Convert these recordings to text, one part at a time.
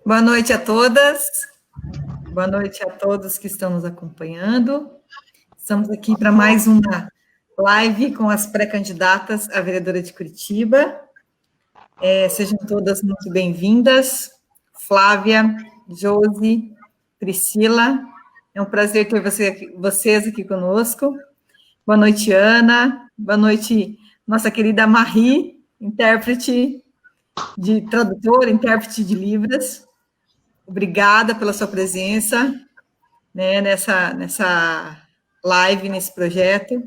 Boa noite a todas, boa noite a todos que estão nos acompanhando. Estamos aqui para mais uma live com as pré-candidatas à vereadora de Curitiba. Sejam todas muito bem-vindas. Flávia, Josi, Priscila, é um prazer ter vocês aqui conosco. Boa noite, Ana. Boa noite, nossa querida Marie, tradutora, intérprete de Libras. Obrigada pela sua presença, né, nessa live, nesse projeto,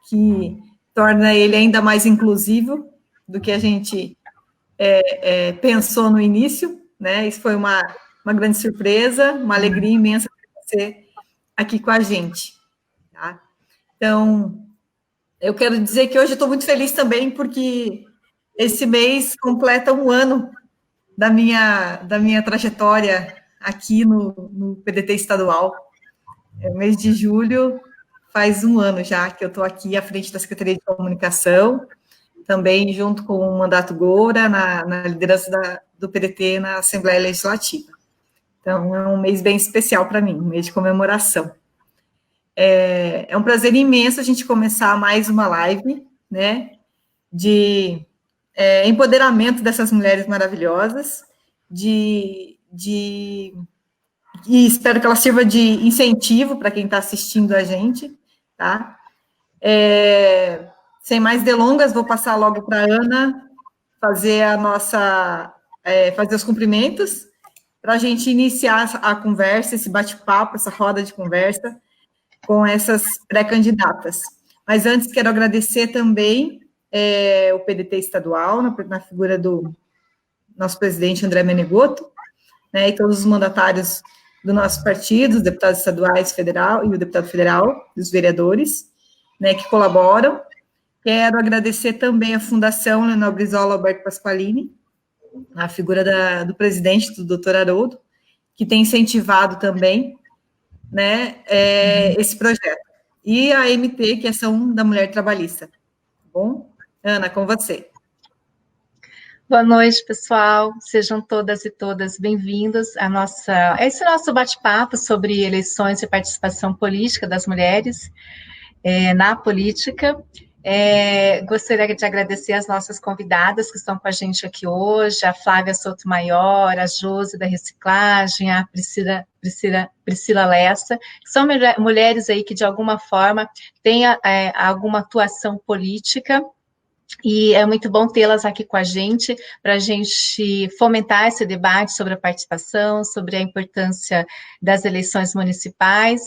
que torna ele ainda mais inclusivo do que a gente pensou no início, né? Isso foi uma grande surpresa, uma alegria imensa ter você aqui com a gente. Tá? Então, eu quero dizer que hoje eu estou muito feliz também, porque esse mês completa um ano da minha trajetória aqui no PDT estadual. Mês de julho faz um ano já que eu estou aqui à frente da Secretaria de Comunicação, também junto com o Mandato Goura, na liderança do PDT na Assembleia Legislativa. Então, é um mês bem especial para mim, um mês de comemoração. É um prazer imenso a gente começar mais uma live, né, de empoderamento dessas mulheres maravilhosas, e espero que ela sirva de incentivo para quem está assistindo a gente, tá? Sem mais delongas, vou passar logo para a Ana fazer fazer os cumprimentos, para a gente iniciar a conversa, esse bate-papo, essa roda de conversa com essas pré-candidatas. Mas antes, quero agradecer também o PDT estadual, na figura do nosso presidente André Menegoto, né, e todos os mandatários do nosso partido, os deputados estaduais, federal e o deputado federal, os vereadores, né, que colaboram. Quero agradecer também a Fundação Leonel Brizola Alberto Pasqualini, a figura do presidente, do doutor Haroldo, que tem incentivado também, né, esse projeto. E a AMT, que é a Ação da Mulher Trabalhista. Tá bom? Ana, com você. Boa noite, pessoal. Sejam todas e todas bem-vindos a esse nosso bate-papo sobre eleições e participação política das mulheres na política. Gostaria de agradecer as nossas convidadas que estão com a gente aqui hoje, a Flávia Sotomayor, a Josi da Reciclagem, a Priscila Lessa, que são mulheres aí que, de alguma forma, têm alguma atuação política. E é muito bom tê-las aqui com a gente, para a gente fomentar esse debate sobre a participação, sobre a importância das eleições municipais.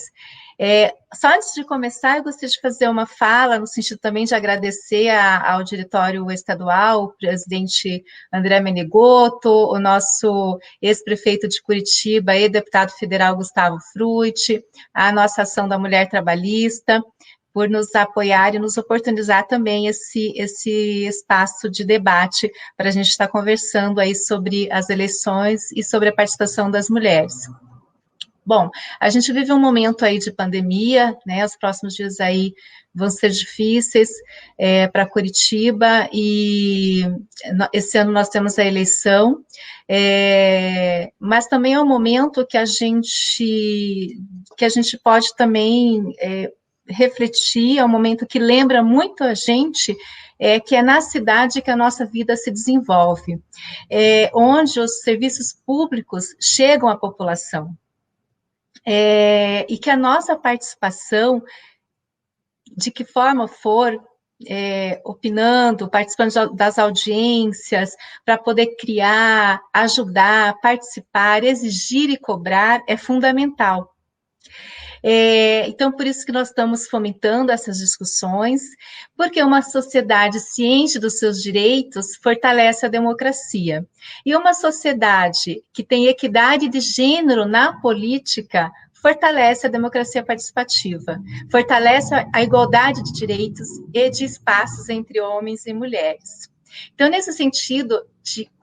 Só antes de começar, eu gostaria de fazer uma fala, no sentido também de agradecer ao diretório estadual, o presidente André Menegoto, o nosso ex-prefeito de Curitiba e deputado federal Gustavo Frutti, a nossa Ação da Mulher Trabalhista, por nos apoiar e nos oportunizar também esse espaço de debate para a gente estar conversando aí sobre as eleições e sobre a participação das mulheres. Bom, a gente vive um momento aí de pandemia, né, os próximos dias aí vão ser difíceis para Curitiba, e esse ano nós temos a eleição, mas também é um momento que a gente pode também refletir, é um momento que lembra muito a gente, que é na cidade que a nossa vida se desenvolve, onde os serviços públicos chegam à população, e que a nossa participação, de que forma for, opinando, participando das audiências, para poder criar, ajudar, participar, exigir e cobrar, é fundamental. Então, por isso que nós estamos fomentando essas discussões, porque uma sociedade ciente dos seus direitos fortalece a democracia. E uma sociedade que tem equidade de gênero na política fortalece a democracia participativa, fortalece a igualdade de direitos e de espaços entre homens e mulheres. Então, nesse sentido,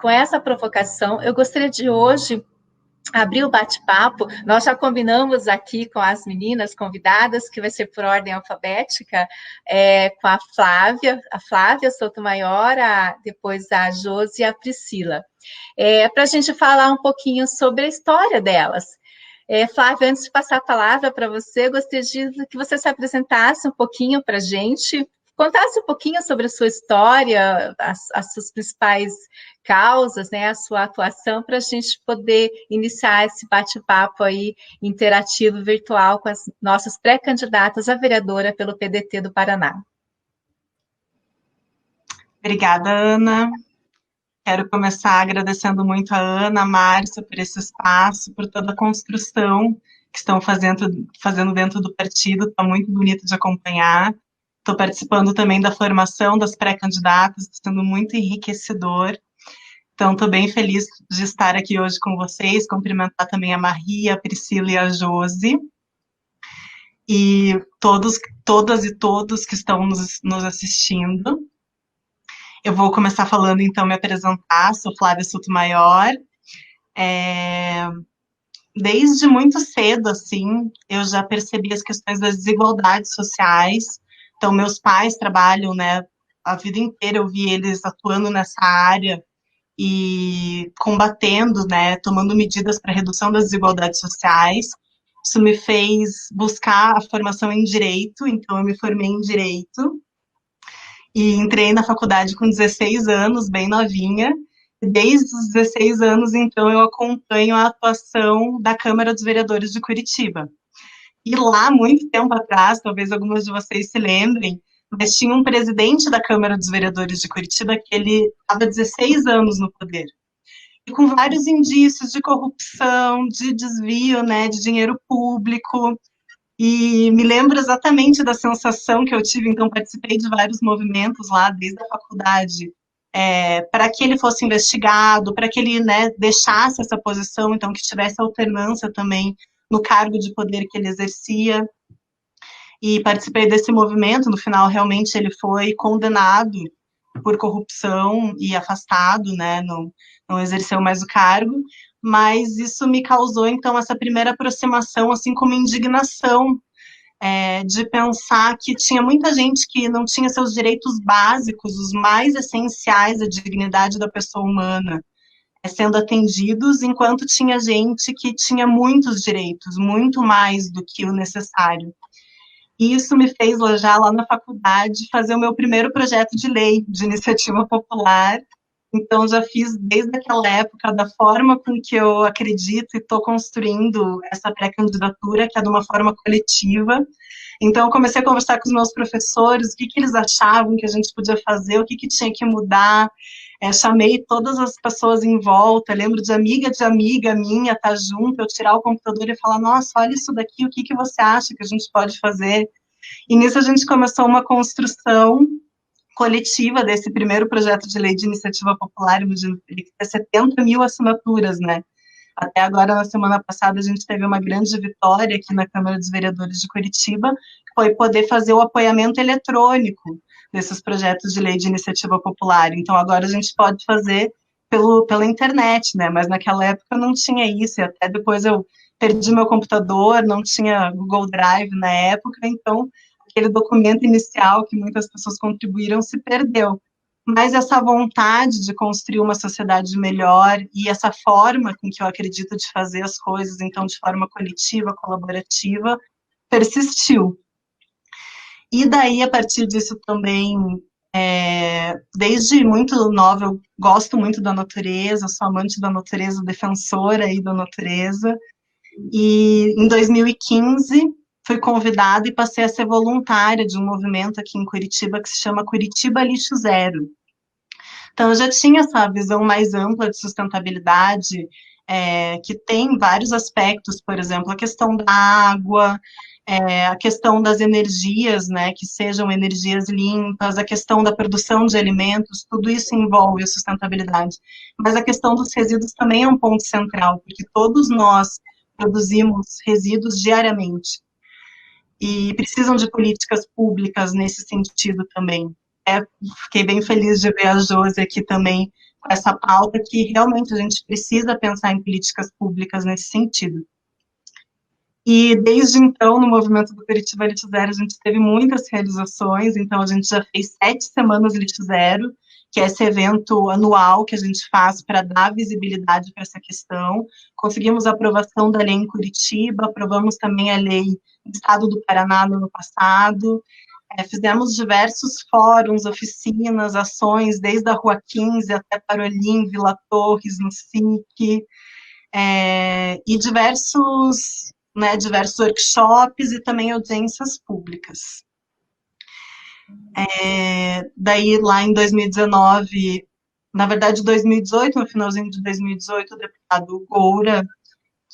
com essa provocação, eu gostaria de hoje abrir o bate-papo, nós já combinamos aqui com as meninas convidadas, que vai ser por ordem alfabética, com a Flávia Sotomayor, depois a Josi e a Priscila, para a gente falar um pouquinho sobre a história delas. Flávia, antes de passar a palavra para você, gostaria que você se apresentasse um pouquinho para a gente, contasse um pouquinho sobre a sua história, as suas principais causas, né, a sua atuação, para a gente poder iniciar esse bate-papo aí interativo virtual com as nossas pré-candidatas a vereadora pelo PDT do Paraná. Obrigada, Ana. Quero começar agradecendo muito a Ana, a Márcia, por esse espaço, por toda a construção que estão fazendo dentro do partido, está muito bonito de acompanhar. Estou participando também da formação das pré-candidatas, está sendo muito enriquecedor. Então, estou bem feliz de estar aqui hoje com vocês, cumprimentar também a Maria, a Priscila e a Josi, e todas e todos que estão nos assistindo. Eu vou começar falando, então, me apresentar, sou Flávia Sotomayor. Desde muito cedo, assim, eu já percebi as questões das desigualdades sociais. Então, meus pais trabalham, né, a vida inteira eu vi eles atuando nessa área e combatendo, né, tomando medidas para a redução das desigualdades sociais. Isso me fez buscar a formação em Direito, então eu me formei em Direito, e entrei na faculdade com 16 anos, bem novinha. Desde os 16 anos, então, eu acompanho a atuação da Câmara dos Vereadores de Curitiba. E lá, muito tempo atrás, talvez algumas de vocês se lembrem, mas tinha um presidente da Câmara dos Vereadores de Curitiba que ele estava 16 anos no poder. E com vários indícios de corrupção, de desvio, né, de dinheiro público. E me lembro exatamente da sensação que eu tive, então participei de vários movimentos lá, desde a faculdade, para que ele fosse investigado, para que ele, né, deixasse essa posição, então que tivesse alternância também no cargo de poder que ele exercia. E participei desse movimento, no final realmente ele foi condenado por corrupção e afastado, né, não exerceu mais o cargo, mas isso me causou, então, essa primeira aproximação, assim como indignação, de pensar que tinha muita gente que não tinha seus direitos básicos, os mais essenciais, a dignidade da pessoa humana, sendo atendidos, enquanto tinha gente que tinha muitos direitos, muito mais do que o necessário. E isso me fez, já lá na faculdade, fazer o meu primeiro projeto de lei de iniciativa popular. Então, já fiz desde aquela época, da forma com que eu acredito e estou construindo essa pré-candidatura, que é de uma forma coletiva. Então, eu comecei a conversar com os meus professores, o que eles achavam que a gente podia fazer, o que tinha que mudar. Chamei todas as pessoas em volta, lembro de amiga minha estar junto, eu tirar o computador e falar, nossa, olha isso daqui, o que você acha que a gente pode fazer? E nisso a gente começou uma construção coletiva desse primeiro projeto de lei de iniciativa popular, imagino que ele tem 70 mil assinaturas, né? Até agora, na semana passada, a gente teve uma grande vitória aqui na Câmara dos Vereadores de Curitiba, que foi poder fazer o apoiamento eletrônico desses projetos de lei de iniciativa popular. Então, agora a gente pode fazer pela internet, né? Mas naquela época não tinha isso, e até depois eu perdi meu computador, não tinha Google Drive na época, então aquele documento inicial que muitas pessoas contribuíram se perdeu. Mas essa vontade de construir uma sociedade melhor e essa forma com que eu acredito de fazer as coisas, então de forma coletiva, colaborativa, persistiu. E daí, a partir disso também, desde muito nova, eu gosto muito da natureza, sou amante da natureza, defensora aí da natureza, e em 2015 fui convidada e passei a ser voluntária de um movimento aqui em Curitiba que se chama Curitiba Lixo Zero. Então, eu já tinha essa visão mais ampla de sustentabilidade, que tem vários aspectos, por exemplo, a questão da água, a questão das energias, né, que sejam energias limpas, a questão da produção de alimentos, tudo isso envolve a sustentabilidade. Mas a questão dos resíduos também é um ponto central, porque todos nós produzimos resíduos diariamente e precisam de políticas públicas nesse sentido também. Fiquei bem feliz de ver a Josi aqui também com essa pauta, que realmente a gente precisa pensar em políticas públicas nesse sentido. E desde então, no movimento do Curitiba Lixo Zero, a gente teve muitas realizações, então a gente já fez 7 semanas Lixo Zero, que é esse evento anual que a gente faz para dar visibilidade para essa questão. Conseguimos a aprovação da lei em Curitiba, aprovamos também a lei do Estado do Paraná no ano passado, fizemos diversos fóruns, oficinas, ações, desde a Rua 15 até Parolim, Vila Torres, no SIC, e diversos workshops e também audiências públicas. Daí, lá em 2019, na verdade, 2018, no finalzinho de 2018, o deputado Goura,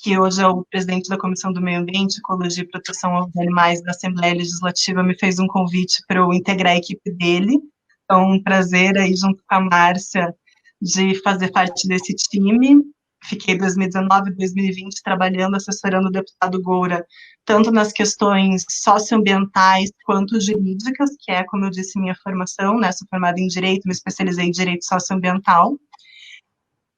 que hoje é o presidente da Comissão do Meio Ambiente, Ecologia e Proteção aos Animais da Assembleia Legislativa, me fez um convite para eu integrar a equipe dele. Então, um prazer aí, junto com a Márcia, de fazer parte desse time. Fiquei 2019 e 2020 trabalhando, assessorando o deputado Goura, tanto nas questões socioambientais quanto jurídicas, que é, como eu disse, minha formação, né? Sou formada em Direito, me especializei em Direito Socioambiental.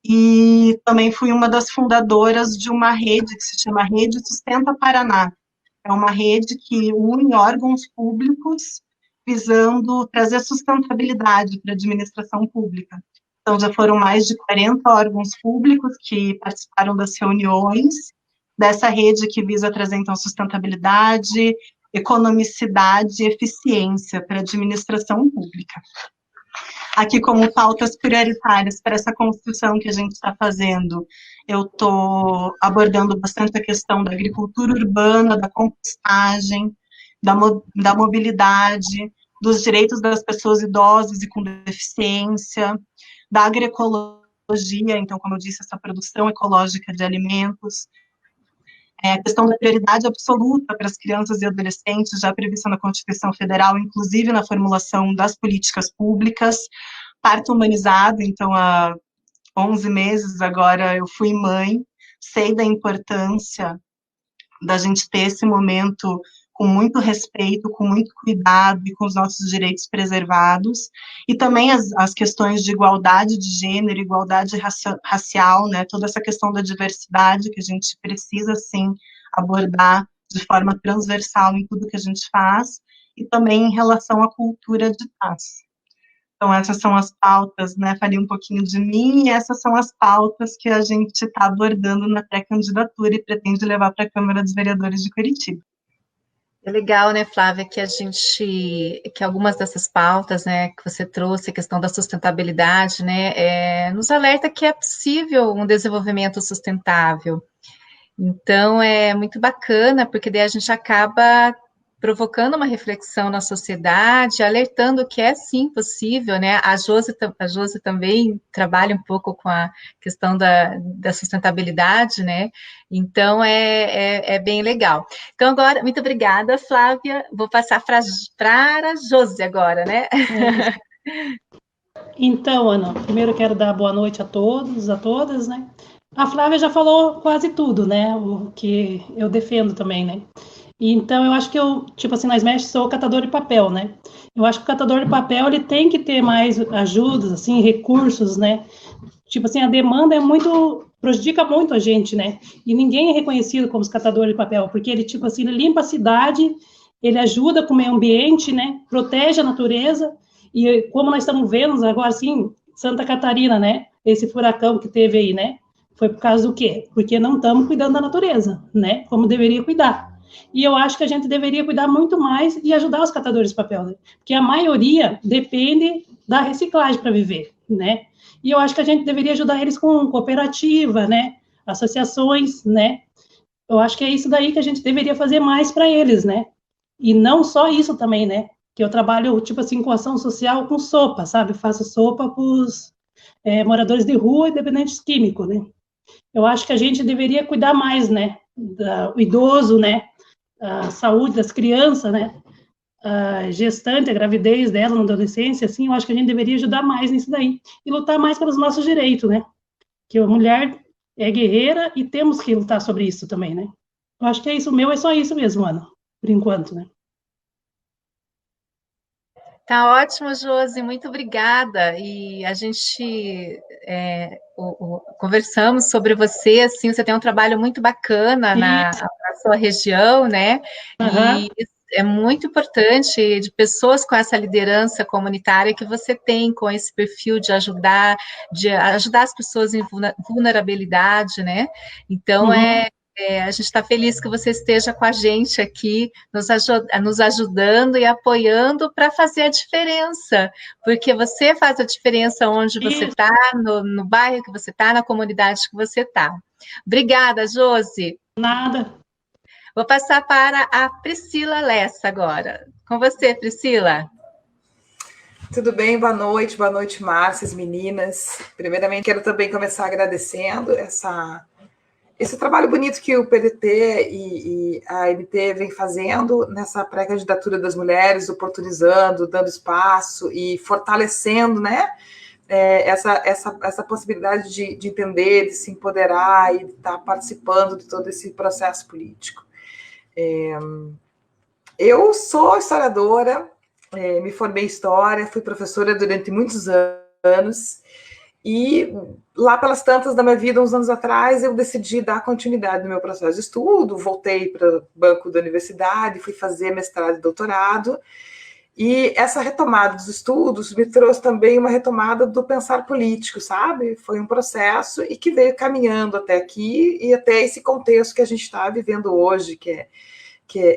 E também fui uma das fundadoras de uma rede que se chama Rede Sustenta Paraná. É uma rede que une órgãos públicos visando trazer sustentabilidade para a administração pública. Então, já foram mais de 40 órgãos públicos que participaram das reuniões dessa rede que visa trazer, então, sustentabilidade, economicidade e eficiência para a administração pública. Aqui, como pautas prioritárias para essa construção que a gente está fazendo, eu estou abordando bastante a questão da agricultura urbana, da compostagem, da mobilidade, dos direitos das pessoas idosas e com deficiência, da agroecologia, então, como eu disse, essa produção ecológica de alimentos, a questão da prioridade absoluta para as crianças e adolescentes, já prevista na Constituição Federal, inclusive na formulação das políticas públicas, parto humanizado, então, há 11 meses agora eu fui mãe, sei da importância da gente ter esse momento com muito respeito, com muito cuidado e com os nossos direitos preservados, e também as questões de igualdade de gênero, igualdade racial, né, toda essa questão da diversidade que a gente precisa, sim, abordar de forma transversal em tudo que a gente faz, e também em relação à cultura de paz. Então, essas são as pautas, né, falei um pouquinho de mim, e essas são as pautas que a gente está abordando na pré-candidatura e pretende levar para a Câmara dos Vereadores de Curitiba. É legal, né, Flávia, que algumas dessas pautas, né, que você trouxe, a questão da sustentabilidade, né, nos alerta que é possível um desenvolvimento sustentável. Então, é muito bacana, porque daí a gente acaba provocando uma reflexão na sociedade, alertando que é sim possível, né? A Josi também trabalha um pouco com a questão da sustentabilidade, né? Então é bem legal. Então, agora, muito obrigada, Flávia. Vou passar para a Josi agora, né? Então, Ana, primeiro eu quero dar boa noite a todos, a todas, né? A Flávia já falou quase tudo, né? O que eu defendo também, né? Então, eu acho que tipo assim, nós mestres sou catador de papel, né? Eu acho que o catador de papel, ele tem que ter mais ajudas, assim, recursos, né? Tipo assim, a demanda prejudica muito a gente, né? E ninguém é reconhecido como catador de papel, porque ele, tipo assim, ele limpa a cidade, ele ajuda com o meio ambiente, né? Protege a natureza, e como nós estamos vendo agora, assim, Santa Catarina, né? Esse furacão que teve aí, né? Foi por causa do quê? Porque não estamos cuidando da natureza, né? Como deveria cuidar. E eu acho que a gente deveria cuidar muito mais e ajudar os catadores de papel, né? Porque a maioria depende da reciclagem para viver, né? E eu acho que a gente deveria ajudar eles com cooperativa, né? Associações, né? Eu acho que é isso daí que a gente deveria fazer mais para eles, né? E não só isso também, né? Que eu trabalho, tipo assim, com ação social com sopa, sabe? Faço sopa para os moradores de rua e dependentes químicos, né? Eu acho que a gente deveria cuidar mais, né? Do idoso, né? A saúde das crianças, né? A gestante, a gravidez dela na adolescência, assim, eu acho que a gente deveria ajudar mais nisso daí e lutar mais pelos nossos direitos, né? Que a mulher é guerreira e temos que lutar sobre isso também, né? Eu acho que é isso, o meu é só isso mesmo, Ana, por enquanto, né? Tá ótimo, Josi, muito obrigada. E a gente conversamos sobre você, assim, você tem um trabalho muito bacana na sua região, né? Aham. E é muito importante de pessoas com essa liderança comunitária que você tem, com esse perfil de ajudar as pessoas em vulnerabilidade, né? Então, Uhum. a gente está feliz que você esteja com a gente aqui, nos ajudando e apoiando para fazer a diferença, porque você faz a diferença onde você Isso, está, no bairro que você está, na comunidade que você está. Obrigada, Josi. nada. Vou passar para a Priscila Lessa agora. Com você, Priscila. Tudo bem? Boa noite, Márcia, meninas. Primeiramente, quero também começar agradecendo esse trabalho bonito que o PDT e a MT vem fazendo nessa pré-candidatura das mulheres, oportunizando, dando espaço e fortalecendo, né, essa possibilidade de entender, de se empoderar e de estar participando de todo esse processo político. Eu sou historiadora, me formei em História, fui professora durante muitos anos, e lá pelas tantas da minha vida, uns anos atrás, eu decidi dar continuidade no meu processo de estudo, voltei para o banco da universidade, fui fazer mestrado e doutorado, e essa retomada dos estudos me trouxe também uma retomada do pensar político, sabe? Foi um processo e que veio caminhando até aqui e até esse contexto que a gente está vivendo hoje, que é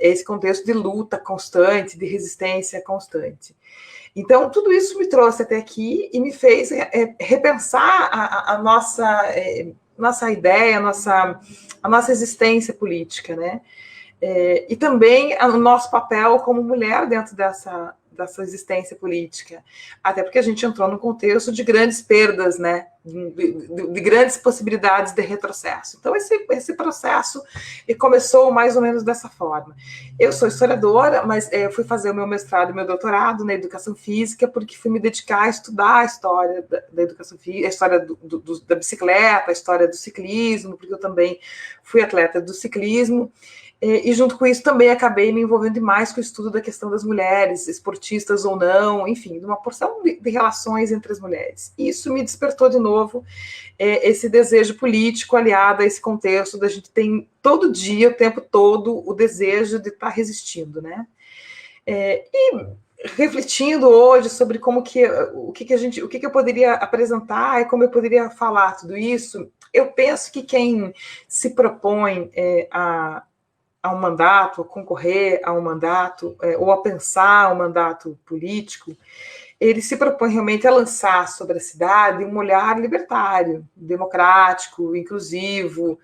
esse contexto de luta constante, de resistência constante. Então, tudo isso me trouxe até aqui e me fez repensar a nossa ideia, a nossa existência política, né? E também o nosso papel como mulher dentro dessa existência política, até porque a gente entrou num contexto de grandes perdas, né, de grandes possibilidades de retrocesso. Então, esse processo começou mais ou menos dessa forma. Eu sou historiadora, mas fui fazer o meu mestrado e meu doutorado na educação física, porque fui me dedicar a estudar a história da educação física, a história da bicicleta, a história do ciclismo, porque eu também fui atleta do ciclismo, e junto com isso também acabei me envolvendo demais com o estudo da questão das mulheres, esportistas ou não, enfim, de uma porção de relações entre as mulheres. E isso me despertou de novo esse desejo político aliado a esse contexto da gente tem todo dia, o tempo todo, o desejo de estar resistindo, né? E refletindo hoje sobre o que eu poderia apresentar e como eu poderia falar tudo isso, eu penso que quem se propõe a um mandato, a concorrer a um mandato, ou a pensar um mandato político, ele se propõe realmente a lançar sobre a cidade um olhar libertário, democrático, inclusivo,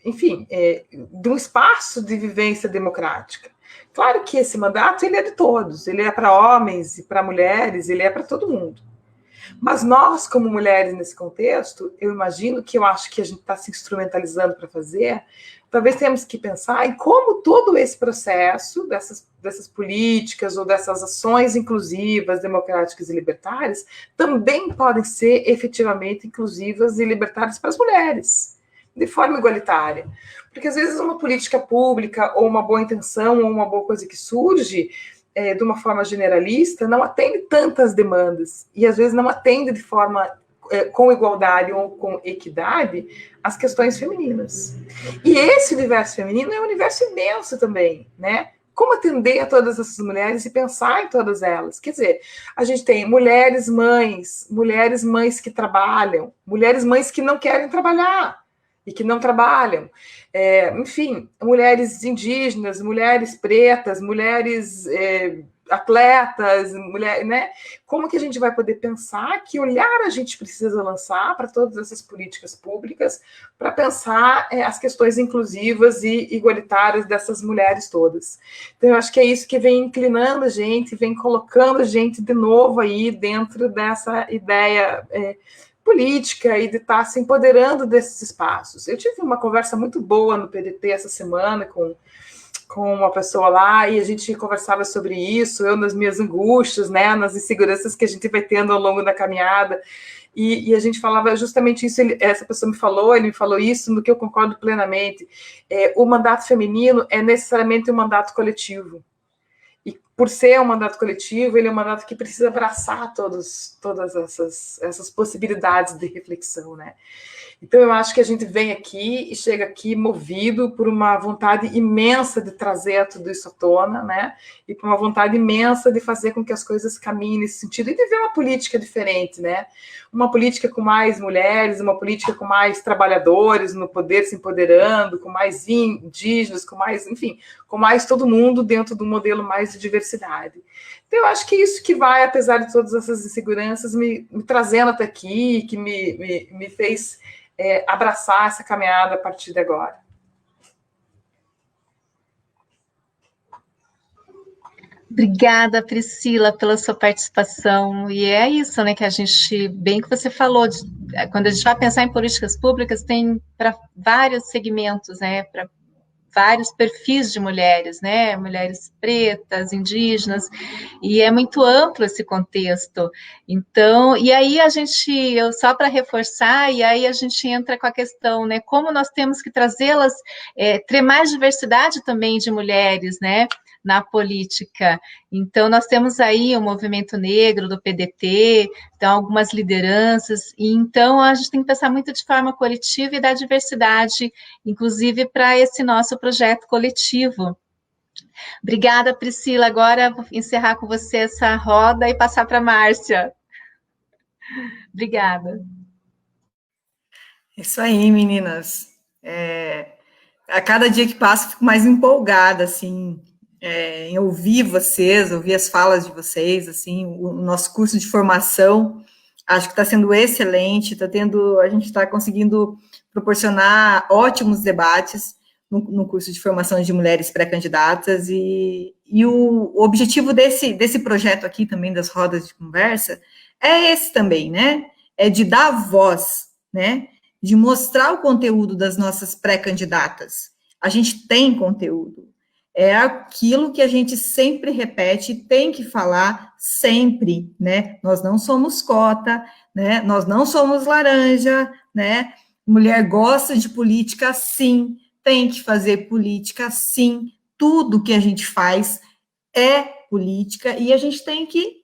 enfim, de um espaço de vivência democrática. Claro que esse mandato ele é de todos, ele é para homens e para mulheres, ele é para todo mundo. Mas nós, como mulheres nesse contexto, eu acho que a gente está se instrumentalizando para fazer, talvez temos que pensar em como todo esse processo dessas políticas ou dessas ações inclusivas, democráticas e libertárias também podem ser efetivamente inclusivas e libertárias para as mulheres, de forma igualitária. Porque às vezes uma política pública ou uma boa intenção ou uma boa coisa que surge de uma forma generalista, não atende tantas demandas, e às vezes não atende de forma com igualdade ou com equidade as questões femininas. E esse universo feminino é um universo imenso também, né? Como atender a todas essas mulheres e pensar em todas elas? Quer dizer, a gente tem mulheres mães que trabalham, mulheres mães que não querem trabalhar e que não trabalham, enfim, mulheres indígenas, mulheres pretas, mulheres atletas, né? Como que a gente vai poder pensar, que olhar a gente precisa lançar para todas essas políticas públicas, para pensar as questões inclusivas e igualitárias dessas mulheres todas. Então, eu acho que é isso que vem inclinando a gente, vem colocando a gente de novo aí dentro dessa ideia política e de estar se empoderando desses espaços. Eu tive uma conversa muito boa no PDT essa semana com uma pessoa lá, e a gente conversava sobre isso, eu nas minhas angústias, né, nas inseguranças que a gente vai tendo ao longo da caminhada, e a gente falava justamente isso, essa pessoa ele me falou isso, no que eu concordo plenamente, o mandato feminino é necessariamente um mandato coletivo, por ser um mandato coletivo, ele é um mandato que precisa abraçar todas essas possibilidades de reflexão, né? Então, eu acho que a gente vem aqui e chega aqui movido por uma vontade imensa de trazer tudo isso à tona, né? E por uma vontade imensa de fazer com que as coisas caminhem nesse sentido e de ver uma política diferente, né? Uma política com mais mulheres, uma política com mais trabalhadores no poder se empoderando, com mais indígenas, com mais, enfim, com mais todo mundo dentro do modelo mais de diversidade. Então, eu acho que isso que vai, apesar de todas essas inseguranças, me trazendo até aqui, que me fez abraçar essa caminhada a partir de agora. Obrigada, Priscila, pela sua participação. E é isso, né, que a gente, bem que você falou, quando a gente vai pensar em políticas públicas, tem para vários segmentos, né, para vários perfis de mulheres, né, mulheres pretas, indígenas, e é muito amplo esse contexto. Então, e aí só para reforçar, e aí a gente entra com a questão, né, como nós temos que trazê-las, ter mais diversidade também de mulheres, né, na política. Então, nós temos aí o movimento negro do PDT, então, algumas lideranças, e então a gente tem que pensar muito de forma coletiva e dar diversidade, inclusive para esse nosso projeto coletivo. Obrigada, Priscila. Agora vou encerrar com você essa roda e passar para a Márcia. Obrigada. Isso aí, meninas. A cada dia que passa, eu fico mais empolgada, assim, em ouvir vocês, ouvir as falas de vocês, assim, o nosso curso de formação, acho que está sendo excelente, a gente está conseguindo proporcionar ótimos debates no curso de formação de mulheres pré-candidatas, e o objetivo desse projeto aqui também, das rodas de conversa, é esse também, né? É de dar voz, né? De mostrar o conteúdo das nossas pré-candidatas. A gente tem conteúdo. É aquilo que a gente sempre repete, tem que falar sempre, né? Nós não somos cota, né? Nós não somos laranja, né? Mulher gosta de política, sim. Tem que fazer política, sim. Tudo que a gente faz é política e a gente tem que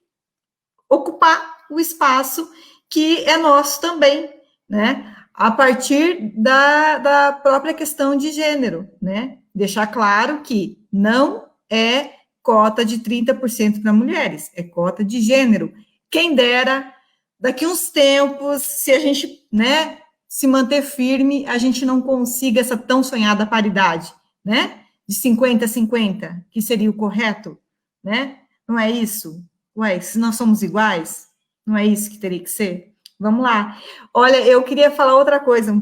ocupar o espaço que é nosso também, né? A partir da própria questão de gênero, né? Deixar claro que não é cota de 30% para mulheres, é cota de gênero. Quem dera, daqui uns tempos, se a gente, né, se manter firme, a gente não consiga essa tão sonhada paridade, né? De 50-50, que seria o correto, né? Não é isso? Ué, se nós somos iguais, não é isso que teria que ser? Vamos lá. Olha, eu queria falar outra coisa.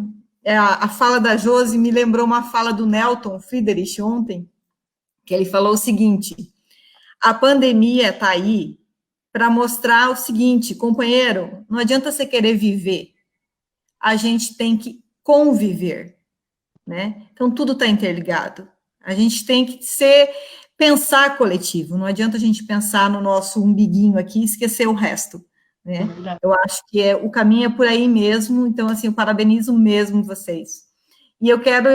A fala da Josi me lembrou uma fala do Nelton Friedrich ontem, que ele falou o seguinte: a pandemia está aí para mostrar o seguinte, companheiro, não adianta você querer viver, a gente tem que conviver, né? Então, tudo está interligado. A gente tem que pensar coletivo, não adianta a gente pensar no nosso umbiguinho aqui e esquecer o resto, né? Eu acho que o caminho é por aí mesmo, então, assim, eu parabenizo mesmo vocês. E eu quero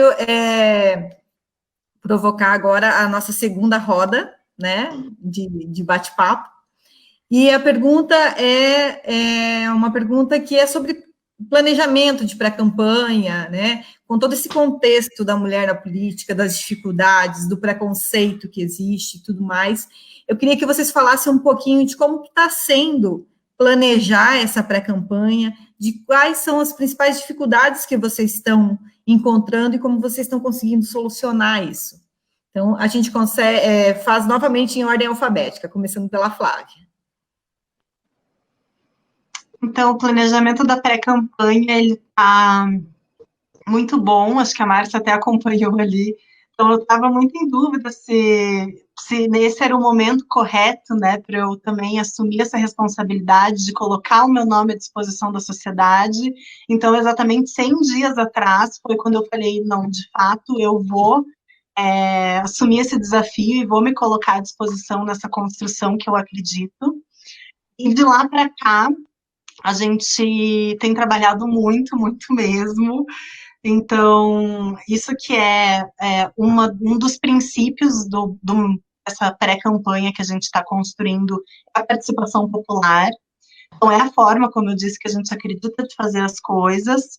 provocar agora a nossa segunda roda, né, de bate-papo, e a pergunta é uma pergunta que é sobre planejamento de pré-campanha, né, com todo esse contexto da mulher na política, das dificuldades, do preconceito que existe e tudo mais. Eu queria que vocês falassem um pouquinho de como está sendo planejar essa pré-campanha, de quais são as principais dificuldades que vocês estão encontrando e como vocês estão conseguindo solucionar isso. Então, a gente faz novamente em ordem alfabética, começando pela Flávia. Então, o planejamento da pré-campanha, ele está muito bom, acho que a Márcia até acompanhou ali, então eu estava muito em dúvida se esse era o momento correto, né, para eu também assumir essa responsabilidade de colocar o meu nome à disposição da sociedade. Então, exatamente 100 dias atrás, foi quando eu falei, não, de fato, eu vou assumir esse desafio e vou me colocar à disposição nessa construção que eu acredito. E de lá para cá, a gente tem trabalhado muito, muito mesmo. Então, isso que é um dos princípios do essa pré-campanha que a gente está construindo é a participação popular. Então, é a forma, como eu disse, que a gente acredita de fazer as coisas,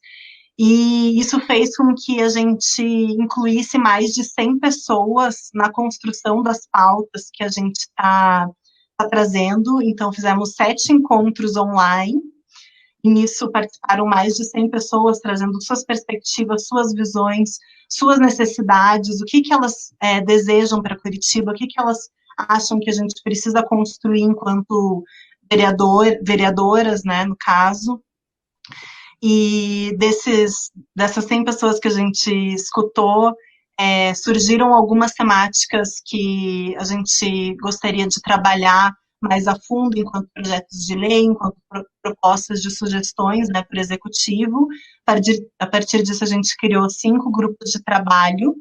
e isso fez com que a gente incluísse mais de 100 pessoas na construção das pautas que a gente está trazendo. Então, fizemos 7 encontros online, e nisso participaram mais de 100 pessoas, trazendo suas perspectivas, suas visões, suas necessidades, o que elas desejam para Curitiba, o que elas acham que a gente precisa construir enquanto vereadoras, né, no caso. E dessas 100 pessoas que a gente escutou, surgiram algumas temáticas que a gente gostaria de trabalhar mais a fundo enquanto projetos de lei, enquanto propostas de sugestões, né, para o executivo. A partir disso, a gente criou 5 grupos de trabalho,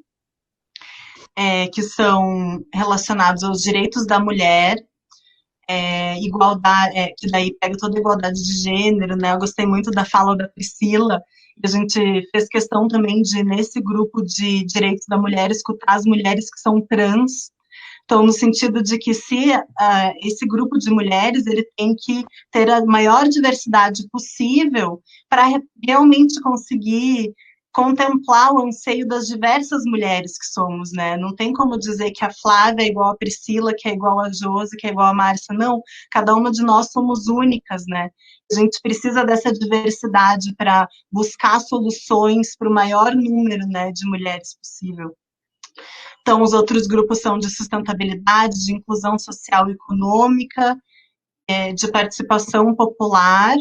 que são relacionados aos direitos da mulher, igualdade, que daí pega toda a igualdade de gênero, né? Eu gostei muito da fala da Priscila, e a gente fez questão também de, nesse grupo de direitos da mulher, escutar as mulheres que são trans. Então, no sentido de que se esse grupo de mulheres, ele tem que ter a maior diversidade possível para realmente conseguir contemplar o anseio das diversas mulheres que somos, né? Não tem como dizer que a Flávia é igual a Priscila, que é igual a Josi, que é igual a Márcia, não. Cada uma de nós somos únicas, né? A gente precisa dessa diversidade para buscar soluções para o maior número, né, de mulheres possível. Então, os outros grupos são de sustentabilidade, de inclusão social e econômica, de participação popular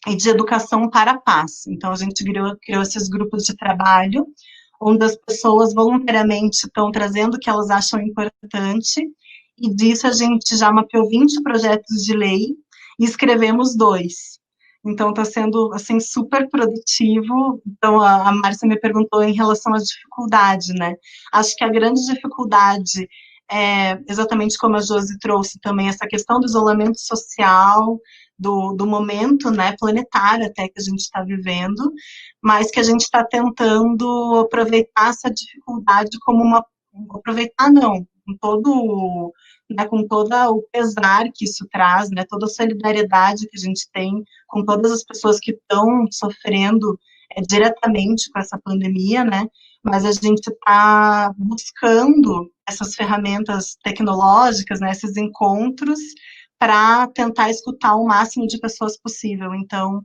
e de educação para a paz. Então, a gente criou esses grupos de trabalho, onde as pessoas voluntariamente estão trazendo o que elas acham importante, e disso a gente já mapeou 20 projetos de lei e escrevemos 2. Então, está sendo, assim, super produtivo. Então, a Márcia me perguntou em relação à dificuldade, né? Acho que a grande dificuldade é exatamente como a Josi trouxe também, essa questão do isolamento social, do momento, né, planetário até que a gente está vivendo, mas que a gente está tentando aproveitar essa dificuldade como aproveitar não, com todo o pesar que isso traz, né, toda a solidariedade que a gente tem com todas as pessoas que estão sofrendo diretamente com essa pandemia, né, mas a gente está buscando essas ferramentas tecnológicas, né, esses encontros, para tentar escutar o máximo de pessoas possível. Então,